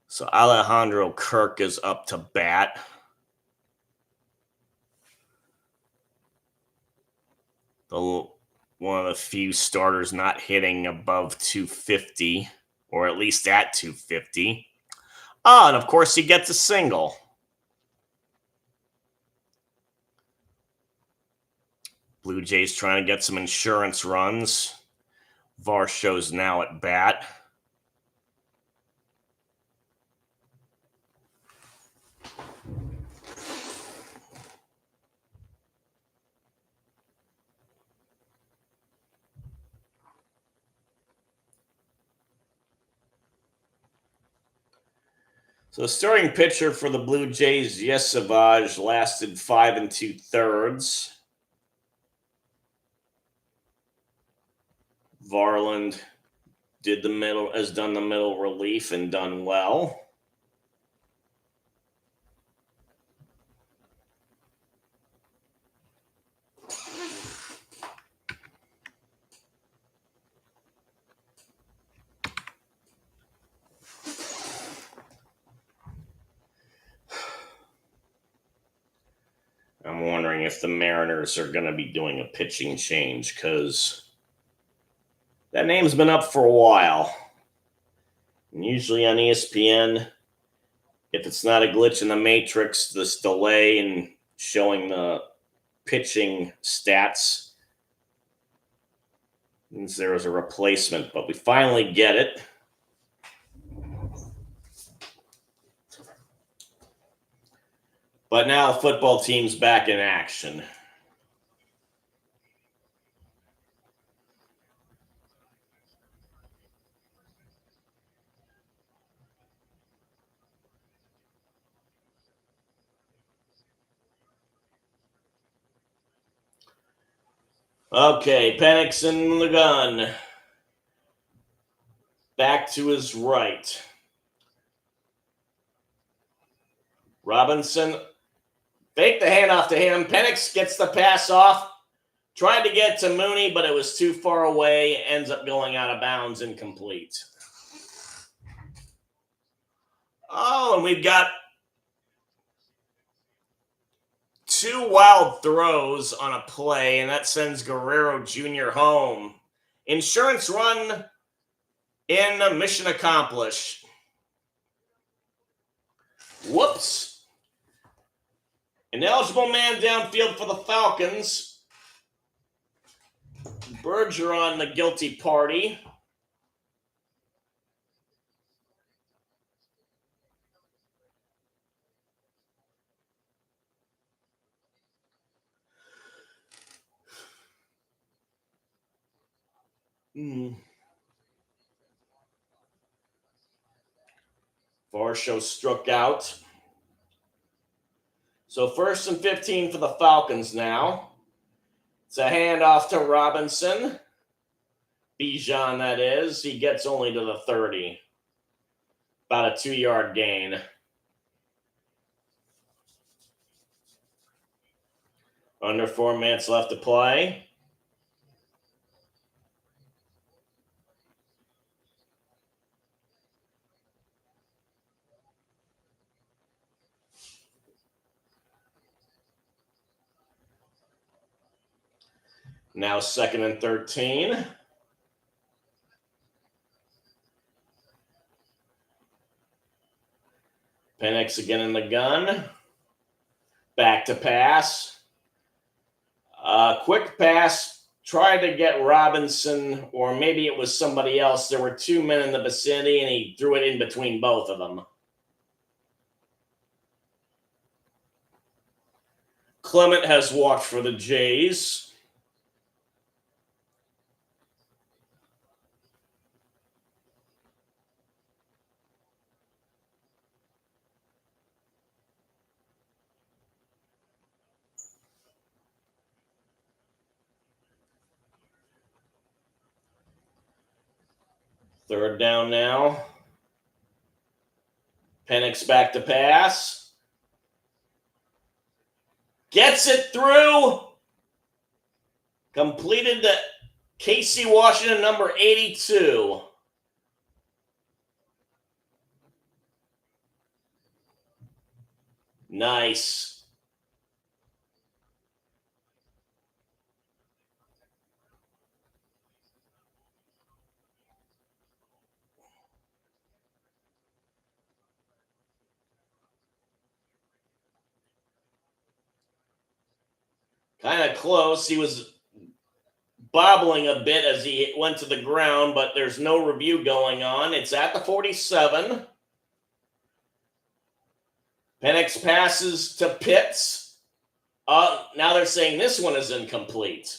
So Alejandro Kirk is up to bat. One of the few starters not hitting above 250, or at least at 250. And of course he gets a single. Blue Jays trying to get some insurance runs. Varsho's now at bat. So the starting pitcher for the Blue Jays, Yes Savage, lasted 5 2/3. Varland has done the middle relief and done well. I'm wondering if the Mariners are going to be doing a pitching change because that name's been up for a while. And usually on ESPN, if it's not a glitch in the matrix, this delay in showing the pitching stats means there is a replacement, but we finally get it. But now the football team's back in action. Okay, Penix in the gun. Back to his right. Robinson faked the handoff to him. Penix gets the pass off. Tried to get to Mooney, but it was too far away. Ends up going out of bounds, incomplete. Oh, and we've got 2 wild throws on a play, and that sends Guerrero Jr. home. Insurance run in, mission accomplished. Whoops. An eligible man downfield for the Falcons. Bergeron, the guilty party. Varsho struck out. So 1st and 15 for the Falcons now. It's a handoff to Robinson. Bijan, that is. He gets only to the 30. About a 2-yard gain. Under 4 minutes left to play. Now 2nd and 13. Penix again in the gun. Back to pass. Quick pass. Tried to get Robinson, or maybe it was somebody else. There were 2 men in the vicinity, and he threw it in between both of them. Clement has walked for the Jays. Third down now. Penix back to pass. Gets it through. Completed to Casey Washington, number 82. Nice. Kind of close. He was bobbling a bit as he went to the ground, but there's no review going on. It's at the 47. Penix passes to Pitts. Now they're saying this one is incomplete.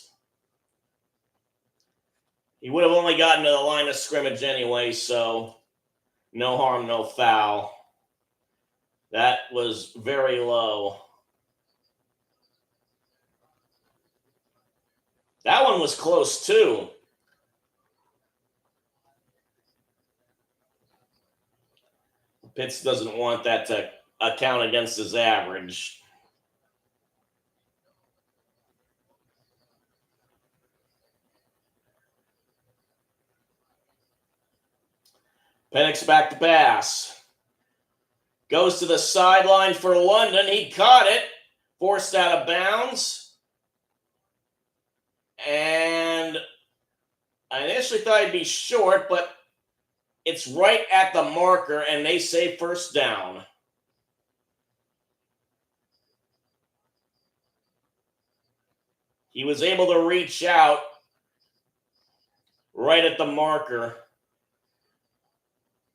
He would have only gotten to the line of scrimmage anyway, so no harm, no foul. That was very low. That one was close, too. Pitts doesn't want that to count against his average. Penix back to pass. Goes to the sideline for London. He caught it. Forced out of bounds. And I initially thought he'd be short, but it's right at the marker, and they say first down. He was able to reach out right at the marker.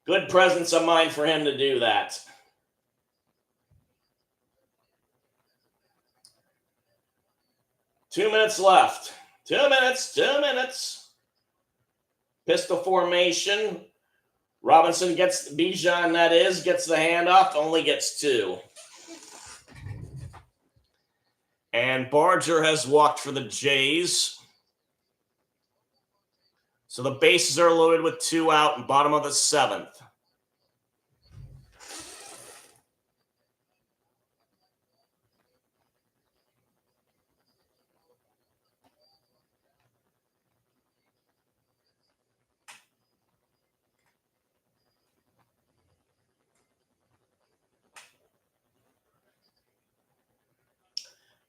Good presence of mind for him to do that. Two minutes left. 2 minutes. Pistol formation. Robinson gets Bijan, that is, gets the handoff, only gets 2. And Barger has walked for the Jays. So the bases are loaded with 2 out and bottom of the 7th.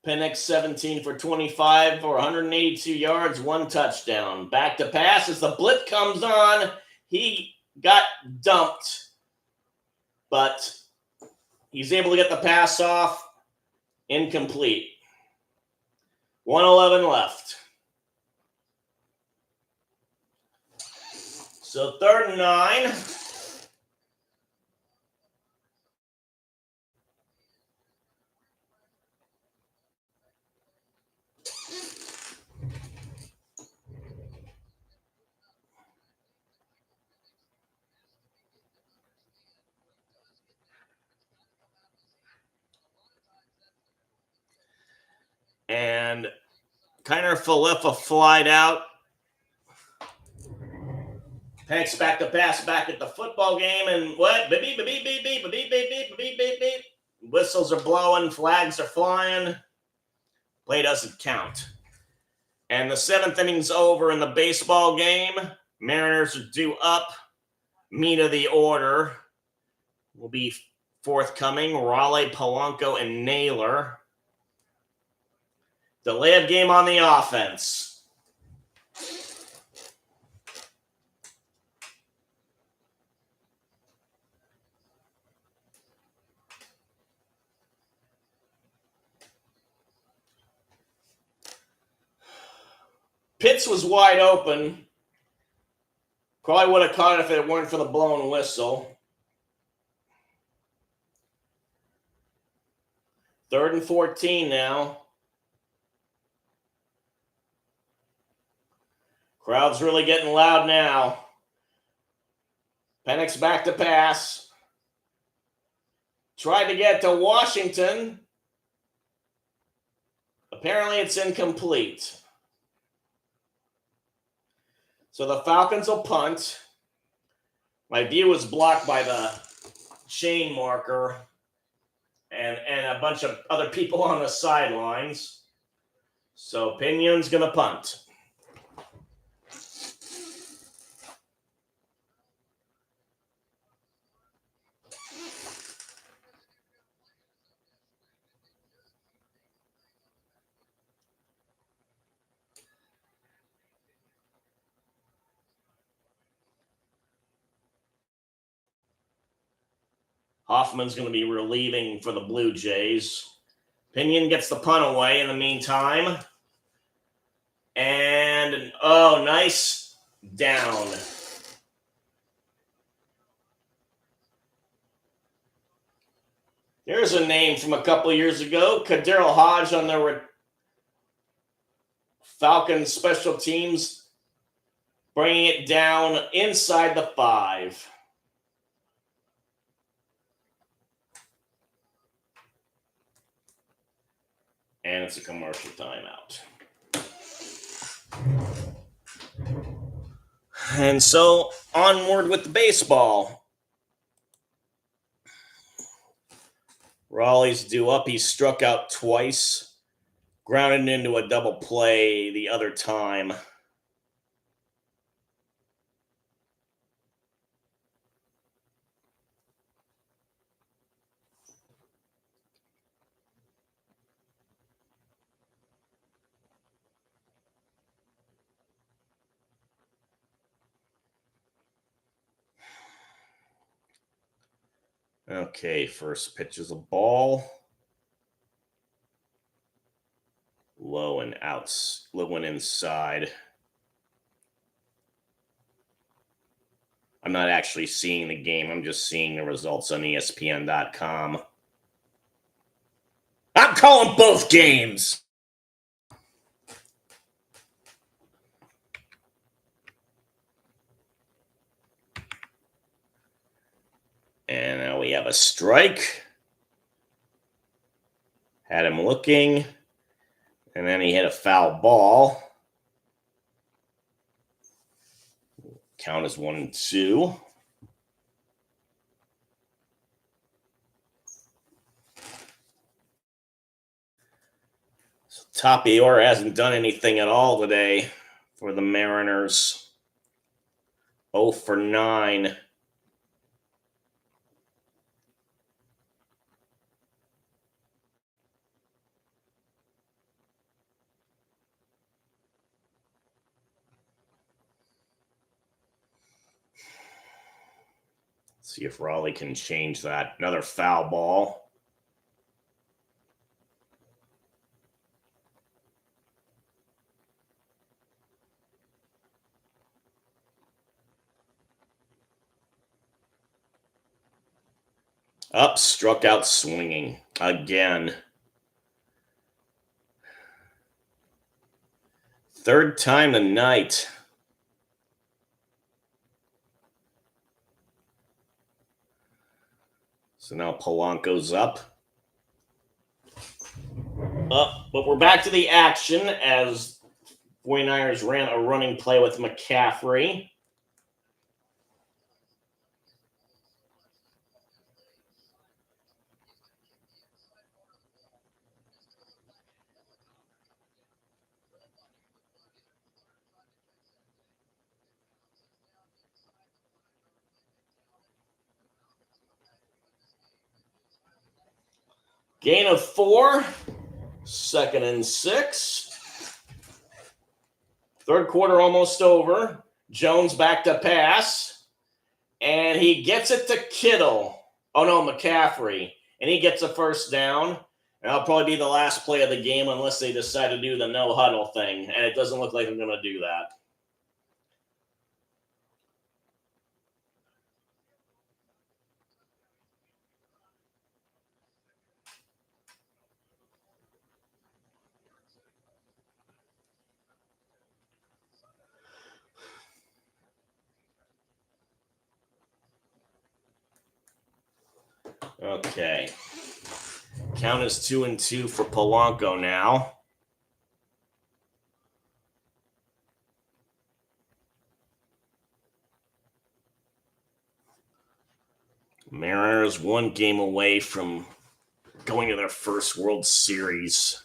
Penix 17 for 25 for 182 yards, 1 touchdown. Back to pass as the blitz comes on. He got dumped, but he's able to get the pass off. Incomplete. 1:11 left. So 3rd and 9. And Kiner Falifa flied out. Hanks back to pass back at the football game, and what? Beep, beep, beep, beep, beep, beep, beep, beep, beep, beep, beep. Whistles are blowing, flags are flying. Play doesn't count. And the 7th inning's over in the baseball game. Mariners are due up. Meat of the order will be forthcoming. Raleigh, Polanco, and Naylor. Delay of game on the offense. Pitts was wide open. Probably would have caught it if it weren't for the blown whistle. 3rd and 14 now. Crowd's really getting loud now. Penix back to pass. Tried to get to Washington. Apparently it's incomplete. So the Falcons will punt. My view was blocked by the chain marker and a bunch of other people on the sidelines. So Pinion's going to punt. Hoffman's going to be relieving for the Blue Jays. Pinion gets the punt away in the meantime. And, oh, nice down. Here's a name from a couple years ago. Kaderl Hodge on the Falcons special teams, bringing it down inside the 5. And it's a commercial timeout. And so onward with the baseball. Raleigh's due up. He struck out twice. Grounded into a double play the other time. Okay, first pitch is a ball. Low and outs, low and inside. I'm not actually seeing the game. I'm just seeing the results on ESPN.com. I'm calling both games. And now we have a strike. Had him looking. And then he hit a foul ball. Count is 1-2. So Tapior hasn't done anything at all today for the Mariners. 0 for 9. See if Raleigh can change that. Another foul ball. Up, struck out swinging again. Third time tonight. So now Polanco's up. But we're back to the action as 49ers ran a running play with McCaffrey. Gain of 4, 2nd and 6. Third quarter almost over. Jones back to pass, and he gets it to Kittle. Oh, no, McCaffrey. And he gets a first down. And that'll probably be the last play of the game unless they decide to do the no-huddle thing. And it doesn't look like they're going to do that. Okay. Count is 2-2 for Polanco now. Mariners 1 game away from going to their first World Series.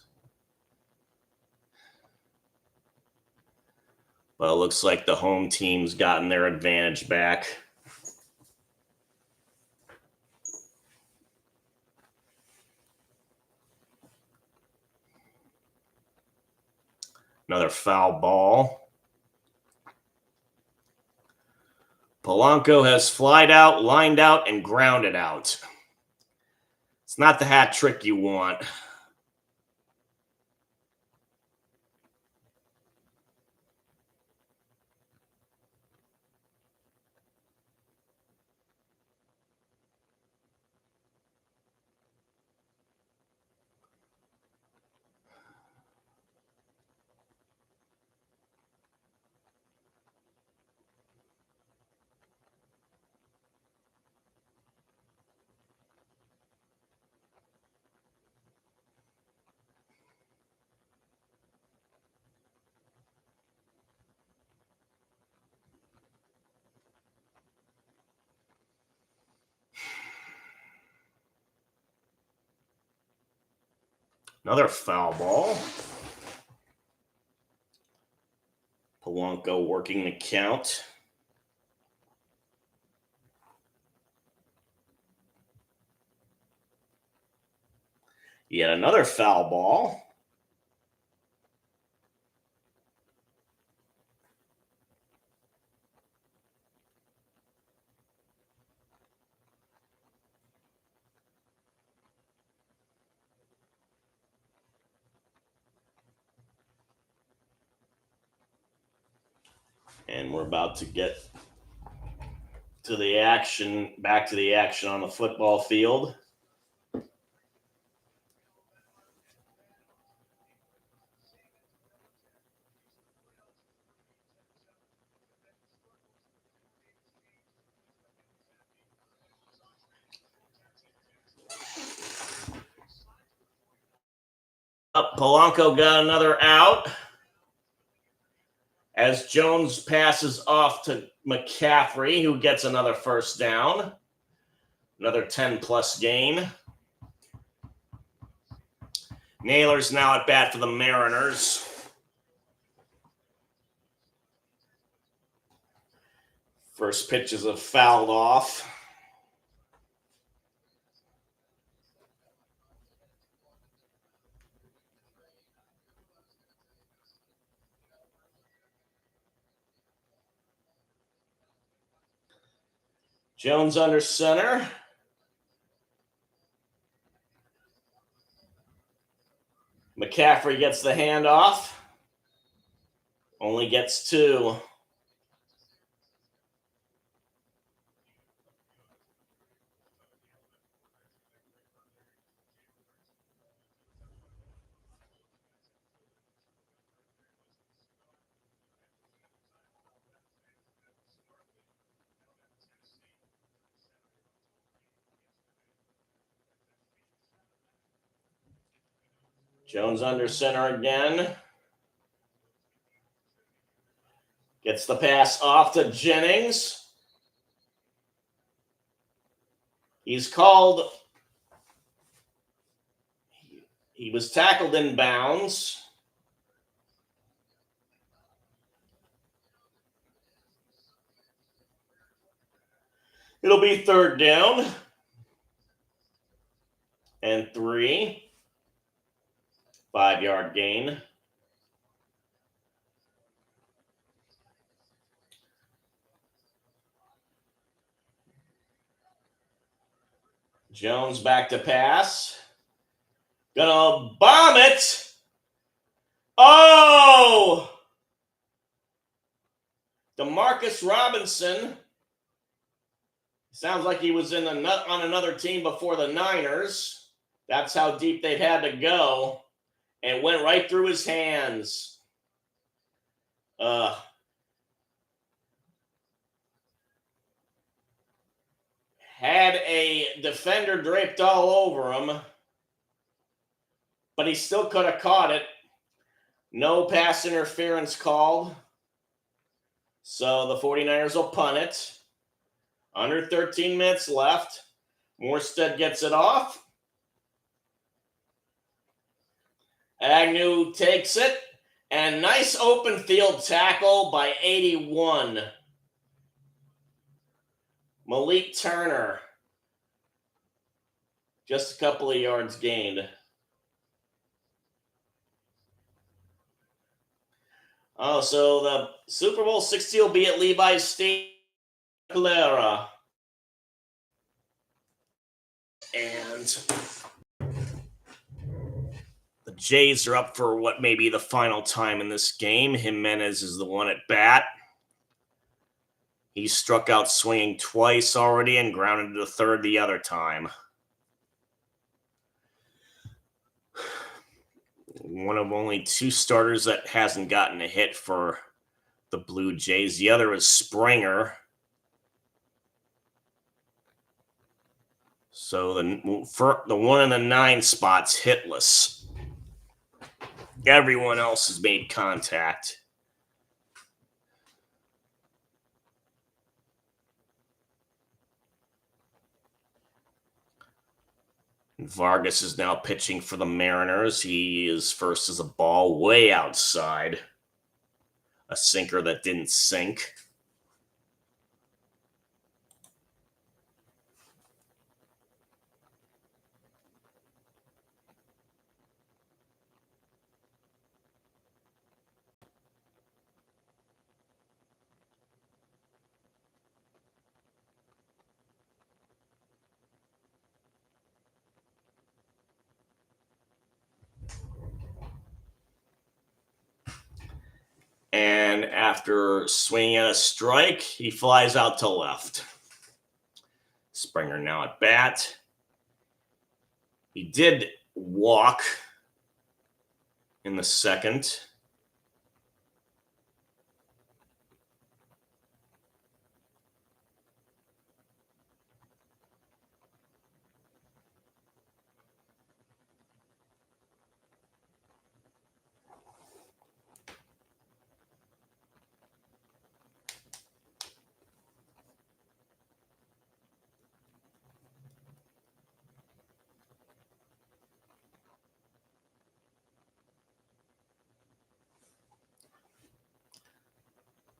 But it looks like the home team's gotten their advantage back. Another foul ball. Polanco has flied out, lined out, and grounded out. It's not the hat trick you want. Another foul ball. Polanco working the count. Yet another foul ball. And we're about to get to the action, back to the action on the football field. Polanco got another out as Jones passes off to McCaffrey, who gets another first down. Another 10-plus gain. Naylor's now at bat for the Mariners. First pitches have fouled off. Jones under center. McCaffrey gets the handoff. Only gets 2. Jones under center again. Gets the pass off to Jennings. He's called. He was tackled in bounds. It'll be 3rd down and 3. 5-yard gain. Jones back to pass. Gonna bomb it. Oh! Demarcus Robinson. Sounds like he was on another team before the Niners. That's how deep they've had to go. And went right through his hands. Had a defender draped all over him. But he still could have caught it. No pass interference called. So the 49ers will punt it. Under 13 minutes left. Morstead gets it off. Agnew takes it. And nice open field tackle by 81. Malik Turner. Just a couple of yards gained. Oh, so the Super Bowl 60 will be at Levi's Stadium, Clara. And the Jays are up for what may be the final time in this game. Jimenez is the one at bat. He struck out swinging twice already and grounded to third the other time. One of only 2 starters that hasn't gotten a hit for the Blue Jays. The other is Springer. So the 1 in the 9 spot's hitless. Everyone else has made contact. Vargas is now pitching for the Mariners. He is first as a ball way outside. A sinker that didn't sink. And after swinging at a strike, he flies out to left. Springer now at bat. He did walk in the second.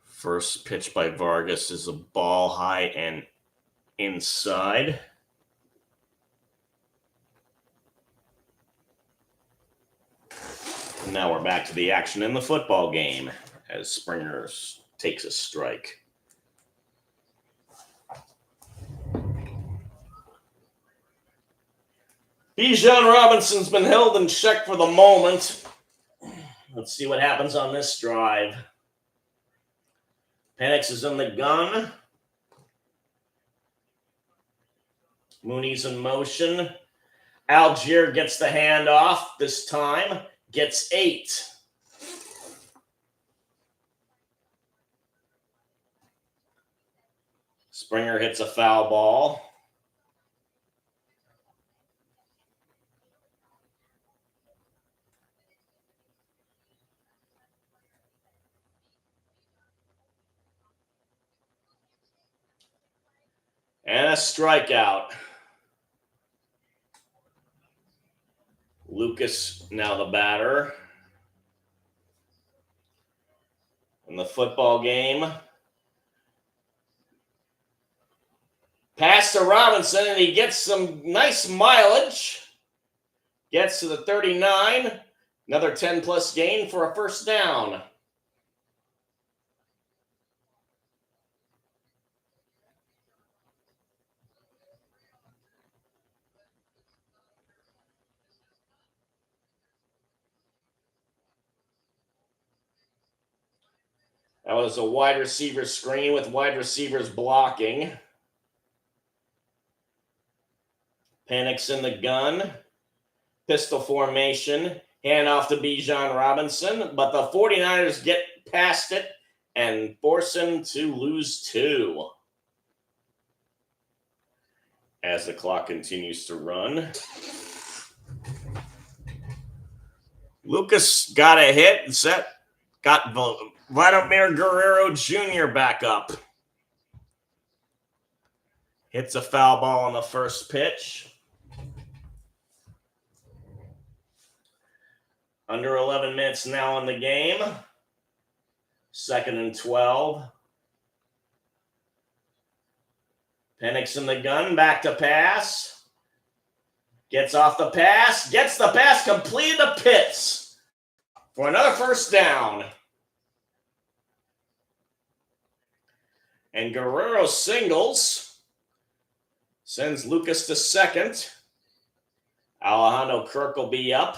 First pitch by Vargas is a ball high and inside. And now we're back to the action in the football game as Springer takes a strike. Bijan Robinson's been held in check for the moment. Let's see what happens on this drive. Penix is in the gun. Mooney's in motion. Algier gets the handoff this time. Gets 8. Springer hits a foul ball. And a strikeout. Lucas now the batter. In the football game. Pass to Robinson, and he gets some nice mileage. Gets to the 39. Another 10-plus gain for a first down. That was a wide receiver screen with wide receivers blocking. Panics in the gun. Pistol formation. Hand off to Bijan Robinson. But the 49ers get past it and force him to lose 2. As the clock continues to run. Lucas got a hit and set. Got Vladimir Guerrero Jr. back up. Hits a foul ball on the first pitch. Under 11 minutes now in the game. 2nd and 12. Penix in the gun, back to pass. Gets off the pass, gets the pass, completed to Pitts for another first down. And Guerrero singles, sends Lucas to second. Alejandro Kirk will be up.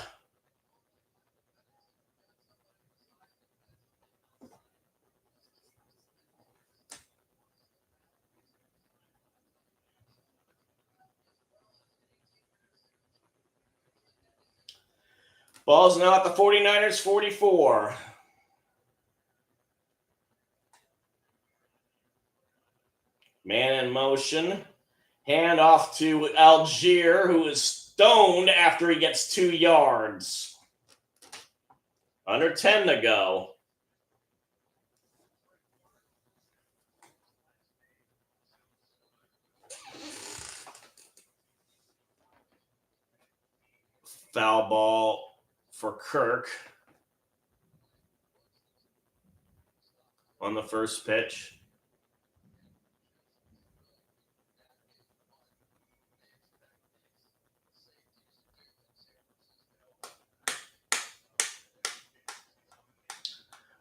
Ball's now at the 49ers 44. Man in motion. Hand off to Algier, who is stoned after he gets 2 yards. Under 10 to go. Foul ball for Kirk on the first pitch.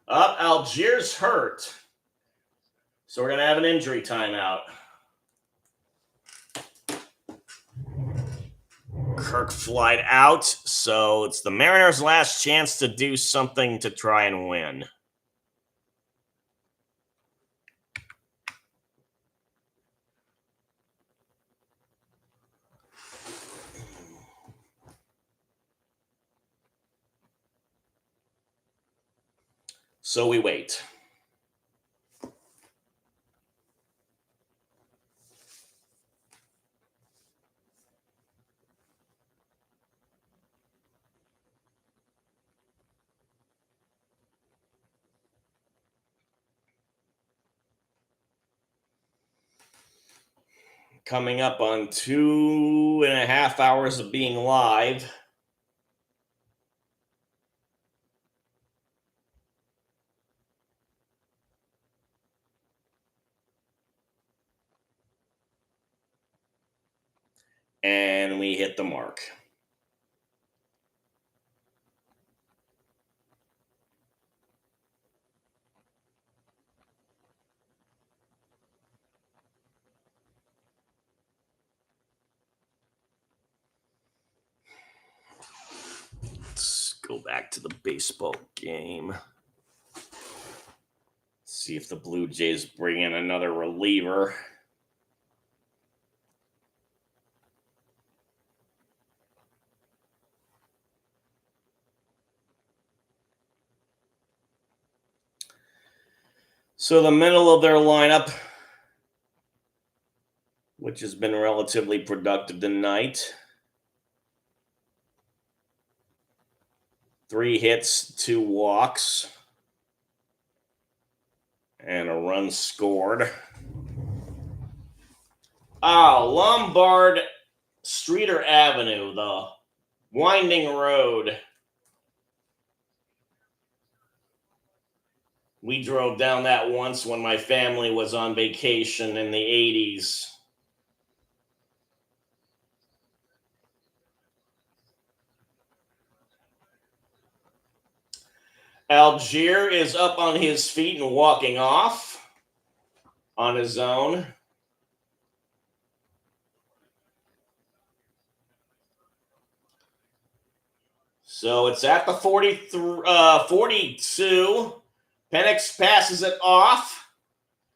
Up, Algier's hurt. So we're going to have an injury timeout. Kirk flied out, so it's the Mariners' last chance to do something to try and win. So we wait. Coming up on 2.5 hours of being live. And we hit the mark. Let's go back to the baseball game. See if the Blue Jays bring in another reliever. So the middle of their lineup, which has been relatively productive tonight. 3 hits, 2 walks, and a run scored. Lombard Streeter Avenue, the winding road. We drove down that once when my family was on vacation in the 80s. Algier is up on his feet and walking off on his own. So it's at the 42. Penix passes it off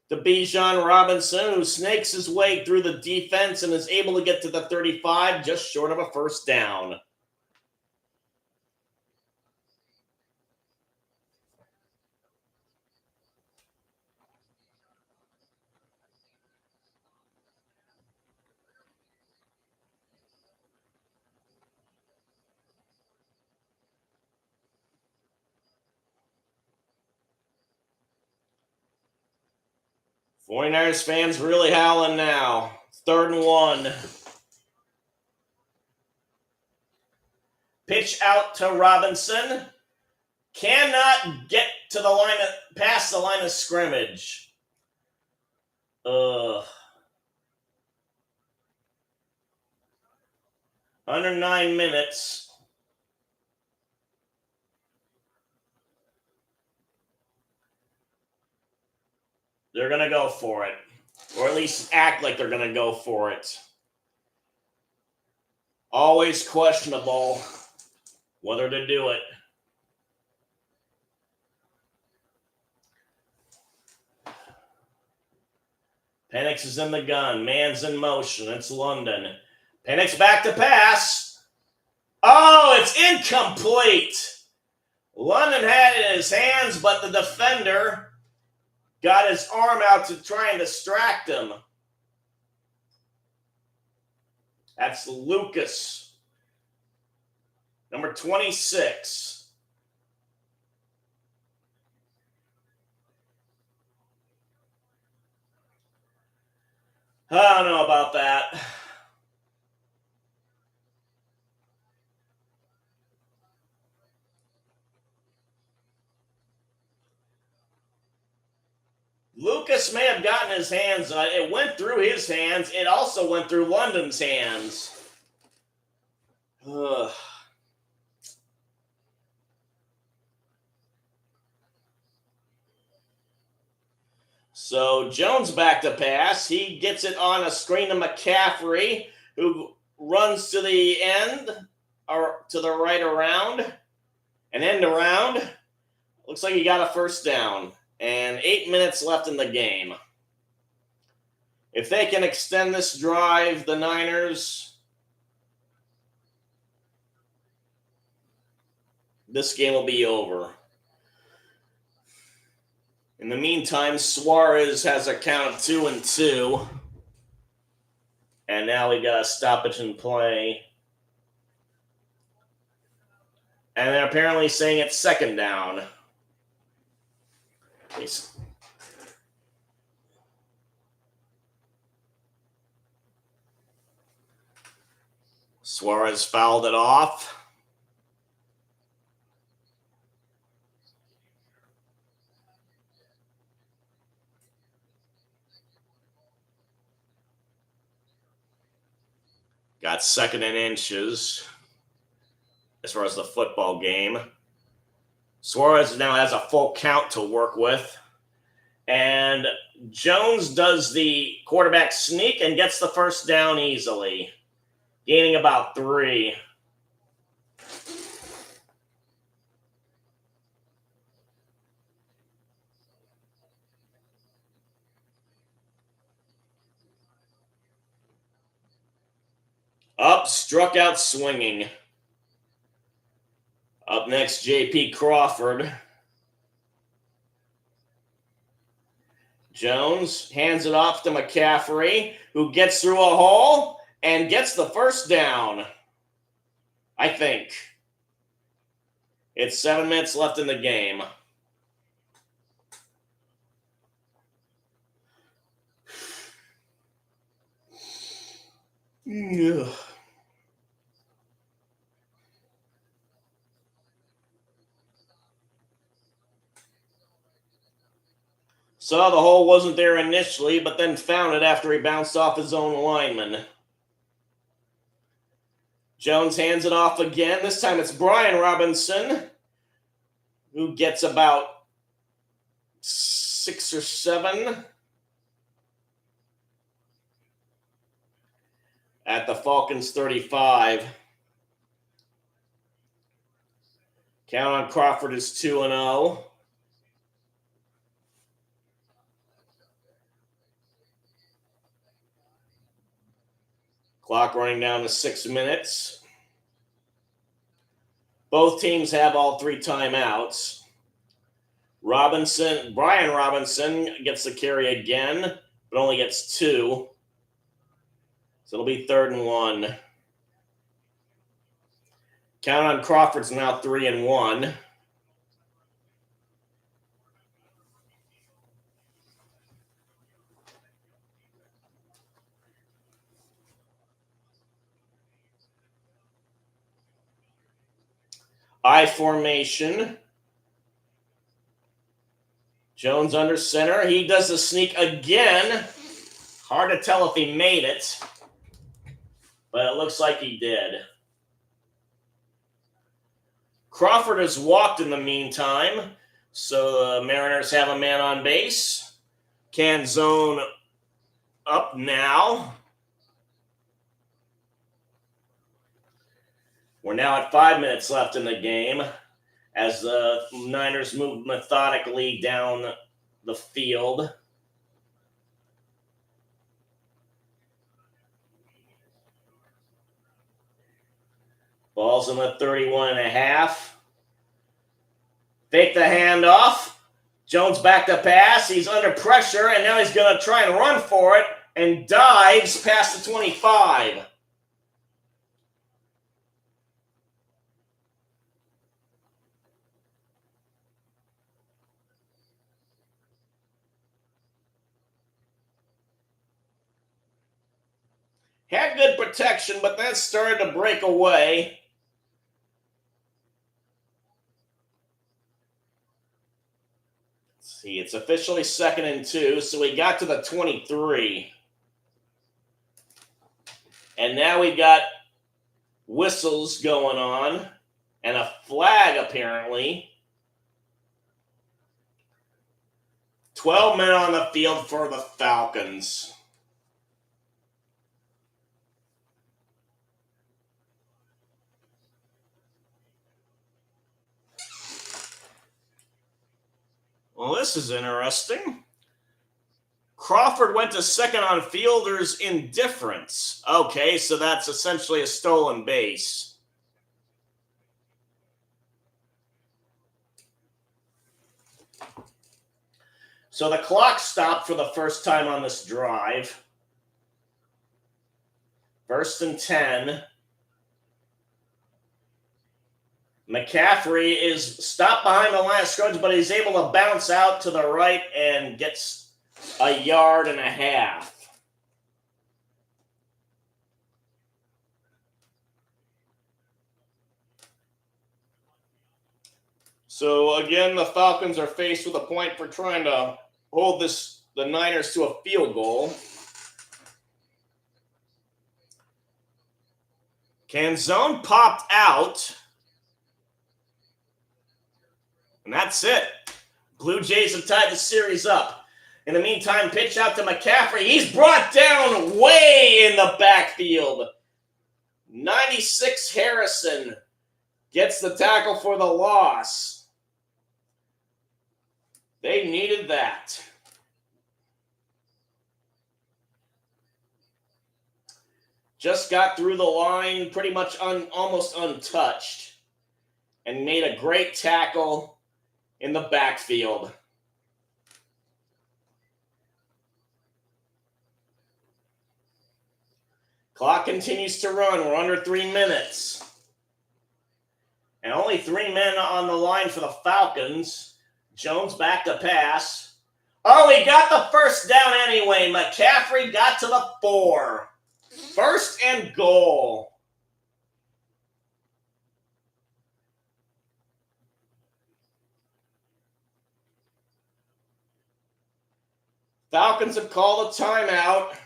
to Bijan Robinson, who snakes his way through the defense and is able to get to the 35, just short of a first down. '49ers fans really howling now. 3rd and 1. Pitch out to Robinson. Cannot get to the line past the line of scrimmage. Under 9 minutes. They're going to go for it. Or at least act like they're going to go for it. Always questionable whether to do it. Penix is in the gun. Man's in motion. It's London. Penix back to pass. Oh, it's incomplete. London had it in his hands, but the defender got his arm out to try and distract him. That's Lucas, number 26. I don't know about that. Lucas may have gotten his hands on it. It went through his hands. It also went through London's hands. Ugh. So Jones back to pass. He gets it on a screen to McCaffrey, who runs to the end or to the right around, an end around. Looks like he got a first down. And 8 minutes left in the game. If they can extend this drive, the Niners, this game will be over. In the meantime, Suarez has a count of 2-2. And now we got a stoppage in play. And they're apparently saying it's 2nd down. Suarez fouled it off. Got 2nd and inches as far as the football game. Suarez now has a full count to work with. And Jones does the quarterback sneak and gets the first down easily, gaining about 3. Up, struck out swinging. Up next, J.P. Crawford. Jones hands it off to McCaffrey, who gets through a hole and gets the first down, I think. It's 7 minutes left in the game. Ugh. Saw the hole wasn't there initially, but then found it after he bounced off his own lineman. Jones hands it off again. This time it's Brian Robinson, who gets about 6 or 7 at the Falcons 35. Count on Crawford is 2-0. Clock running down to 6 minutes. Both teams have all 3 timeouts. Brian Robinson gets the carry again, but only gets 2. So it'll be 3rd and 1. Count on Crawford's now 3-1. I formation. Jones under center. He does the sneak again. Hard to tell if he made it, but it looks like he did. Crawford has walked in the meantime, so the Mariners have a man on base. Can zone up now. We're now at 5 minutes left in the game as the Niners move methodically down the field. Ball's in the 31.5. Fake the handoff. Jones back to pass. He's under pressure, and now he's going to try and run for it and dives past the 25. Had good protection, but then started to break away. Let's see, it's officially 2nd and 2, so we got to the 23. And now we got whistles going on and a flag apparently. 12 men on the field for the Falcons. Well, this is interesting. Crawford went to second on fielder's indifference. Okay, so that's essentially a stolen base. So the clock stopped for the first time on this drive. 1st and 10. McCaffrey is stopped behind the line of scrimmage, but he's able to bounce out to the right and gets a 1.5 yards. So again, the Falcons are faced with a point for trying to hold the Niners to a field goal. Canzone popped out. And that's it. Blue Jays have tied the series up. In the meantime, pitch out to McCaffrey. He's brought down way in the backfield. 96 Harrison gets the tackle for the loss. They needed that. Just got through the line pretty much almost untouched and made a great tackle in the backfield. Clock continues to run. We're under 3 minutes. And only 3 men on the line for the Falcons. Jones back to pass. Oh, he got the first down anyway. McCaffrey got to the 4. First and goal. Falcons have called a timeout.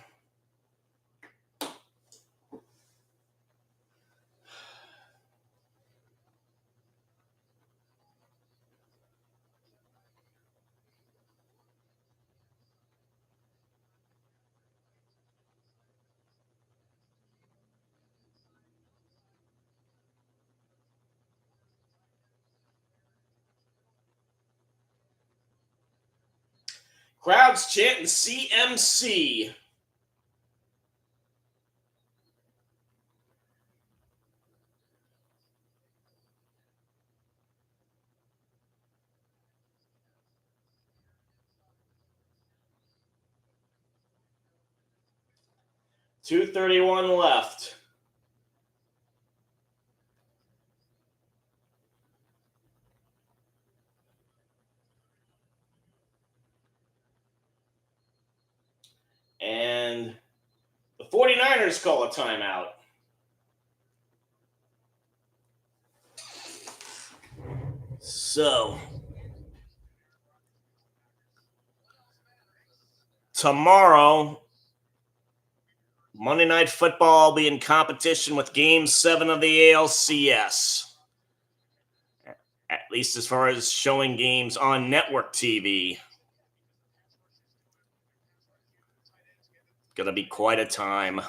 Crowds chanting CMC. .231 left. And the 49ers call a timeout. So, tomorrow, Monday Night Football will be in competition with Game 7 of the ALCS. At least as far as showing games on network TV. Gonna be quite a time.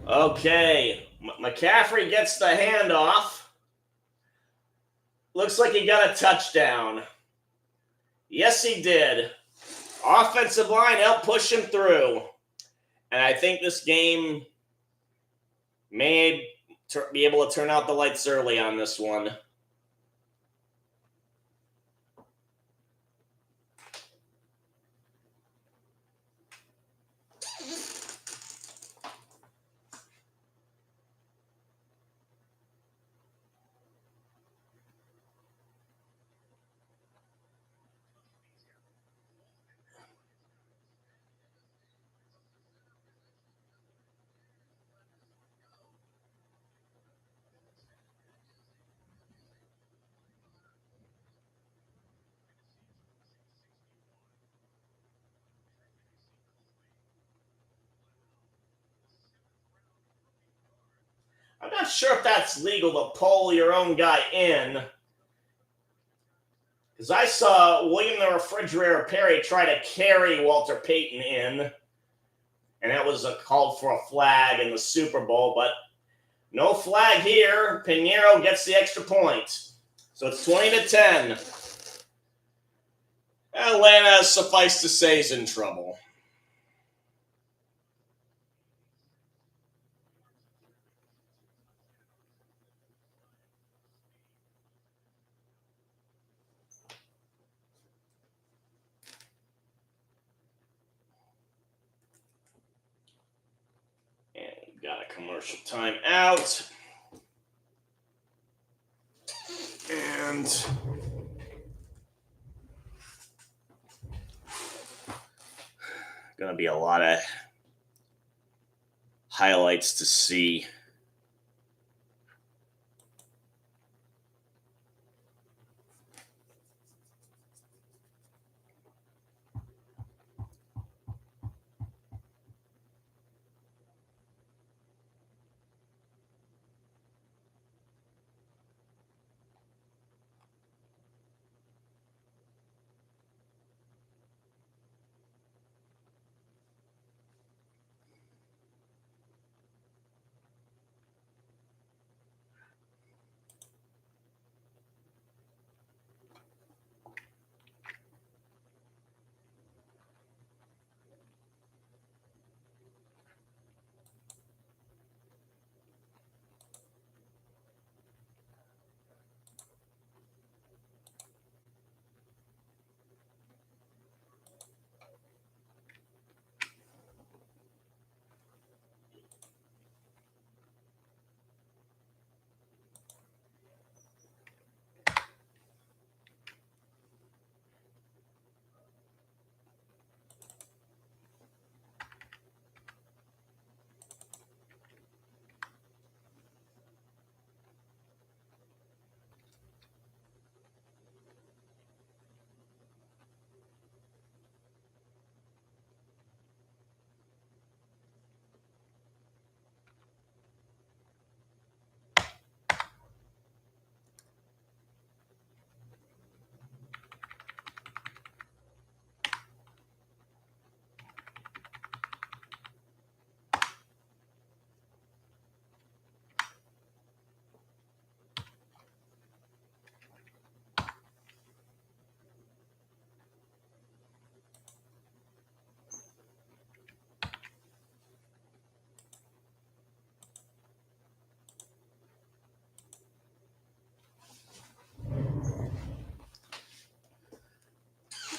Okay, McCaffrey gets the handoff. Looks like he got a touchdown. Yes, he did. Offensive line helped push him through. And I think this game may be able to turn out the lights early on this one. I'm not sure if that's legal to pull your own guy in. Because I saw William the Refrigerator Perry try to carry Walter Payton in. And that was called for a flag in the Super Bowl. But no flag here. Pinheiro gets the extra point. So it's 20-10. Atlanta, suffice to say, is in trouble. And we've got a commercial timeout. And going to be a lot of highlights to see.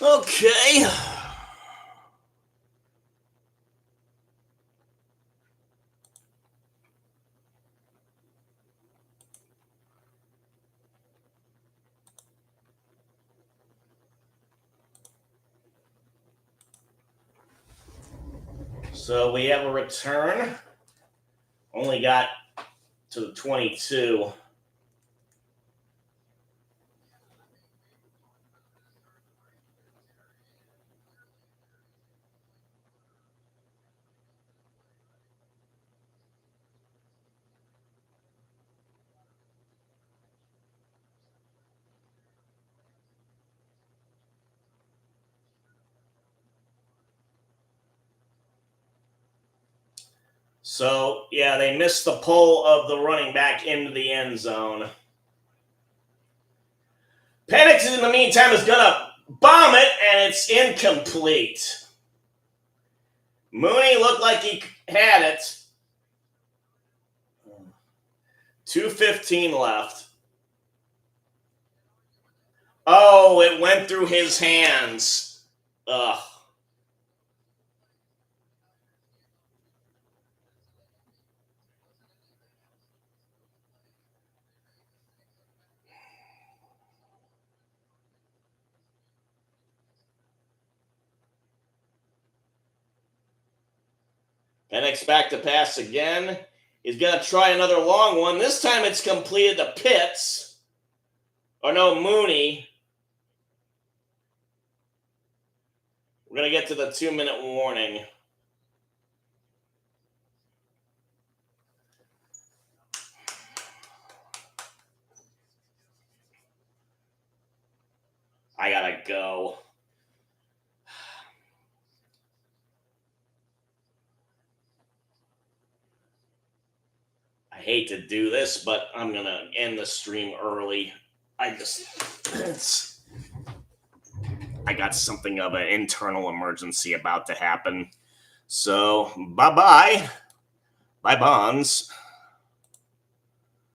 Okay. So we have a return. Only got to the 22. So, yeah, they missed the pull of the running back into the end zone. Penix, in the meantime, is going to bomb it, and it's incomplete. Mooney looked like he had it. 2:15 left. Oh, it went through his hands. Ugh. Penix back to pass again. He's going to try another long one. This time it's completed to Pitts. Or no, Mooney. We're going to get to the 2-minute warning. I got to go. I hate to do this, but I'm going to end the stream early. I got something of an internal emergency about to happen. So, bye-bye. Bye, Bonds.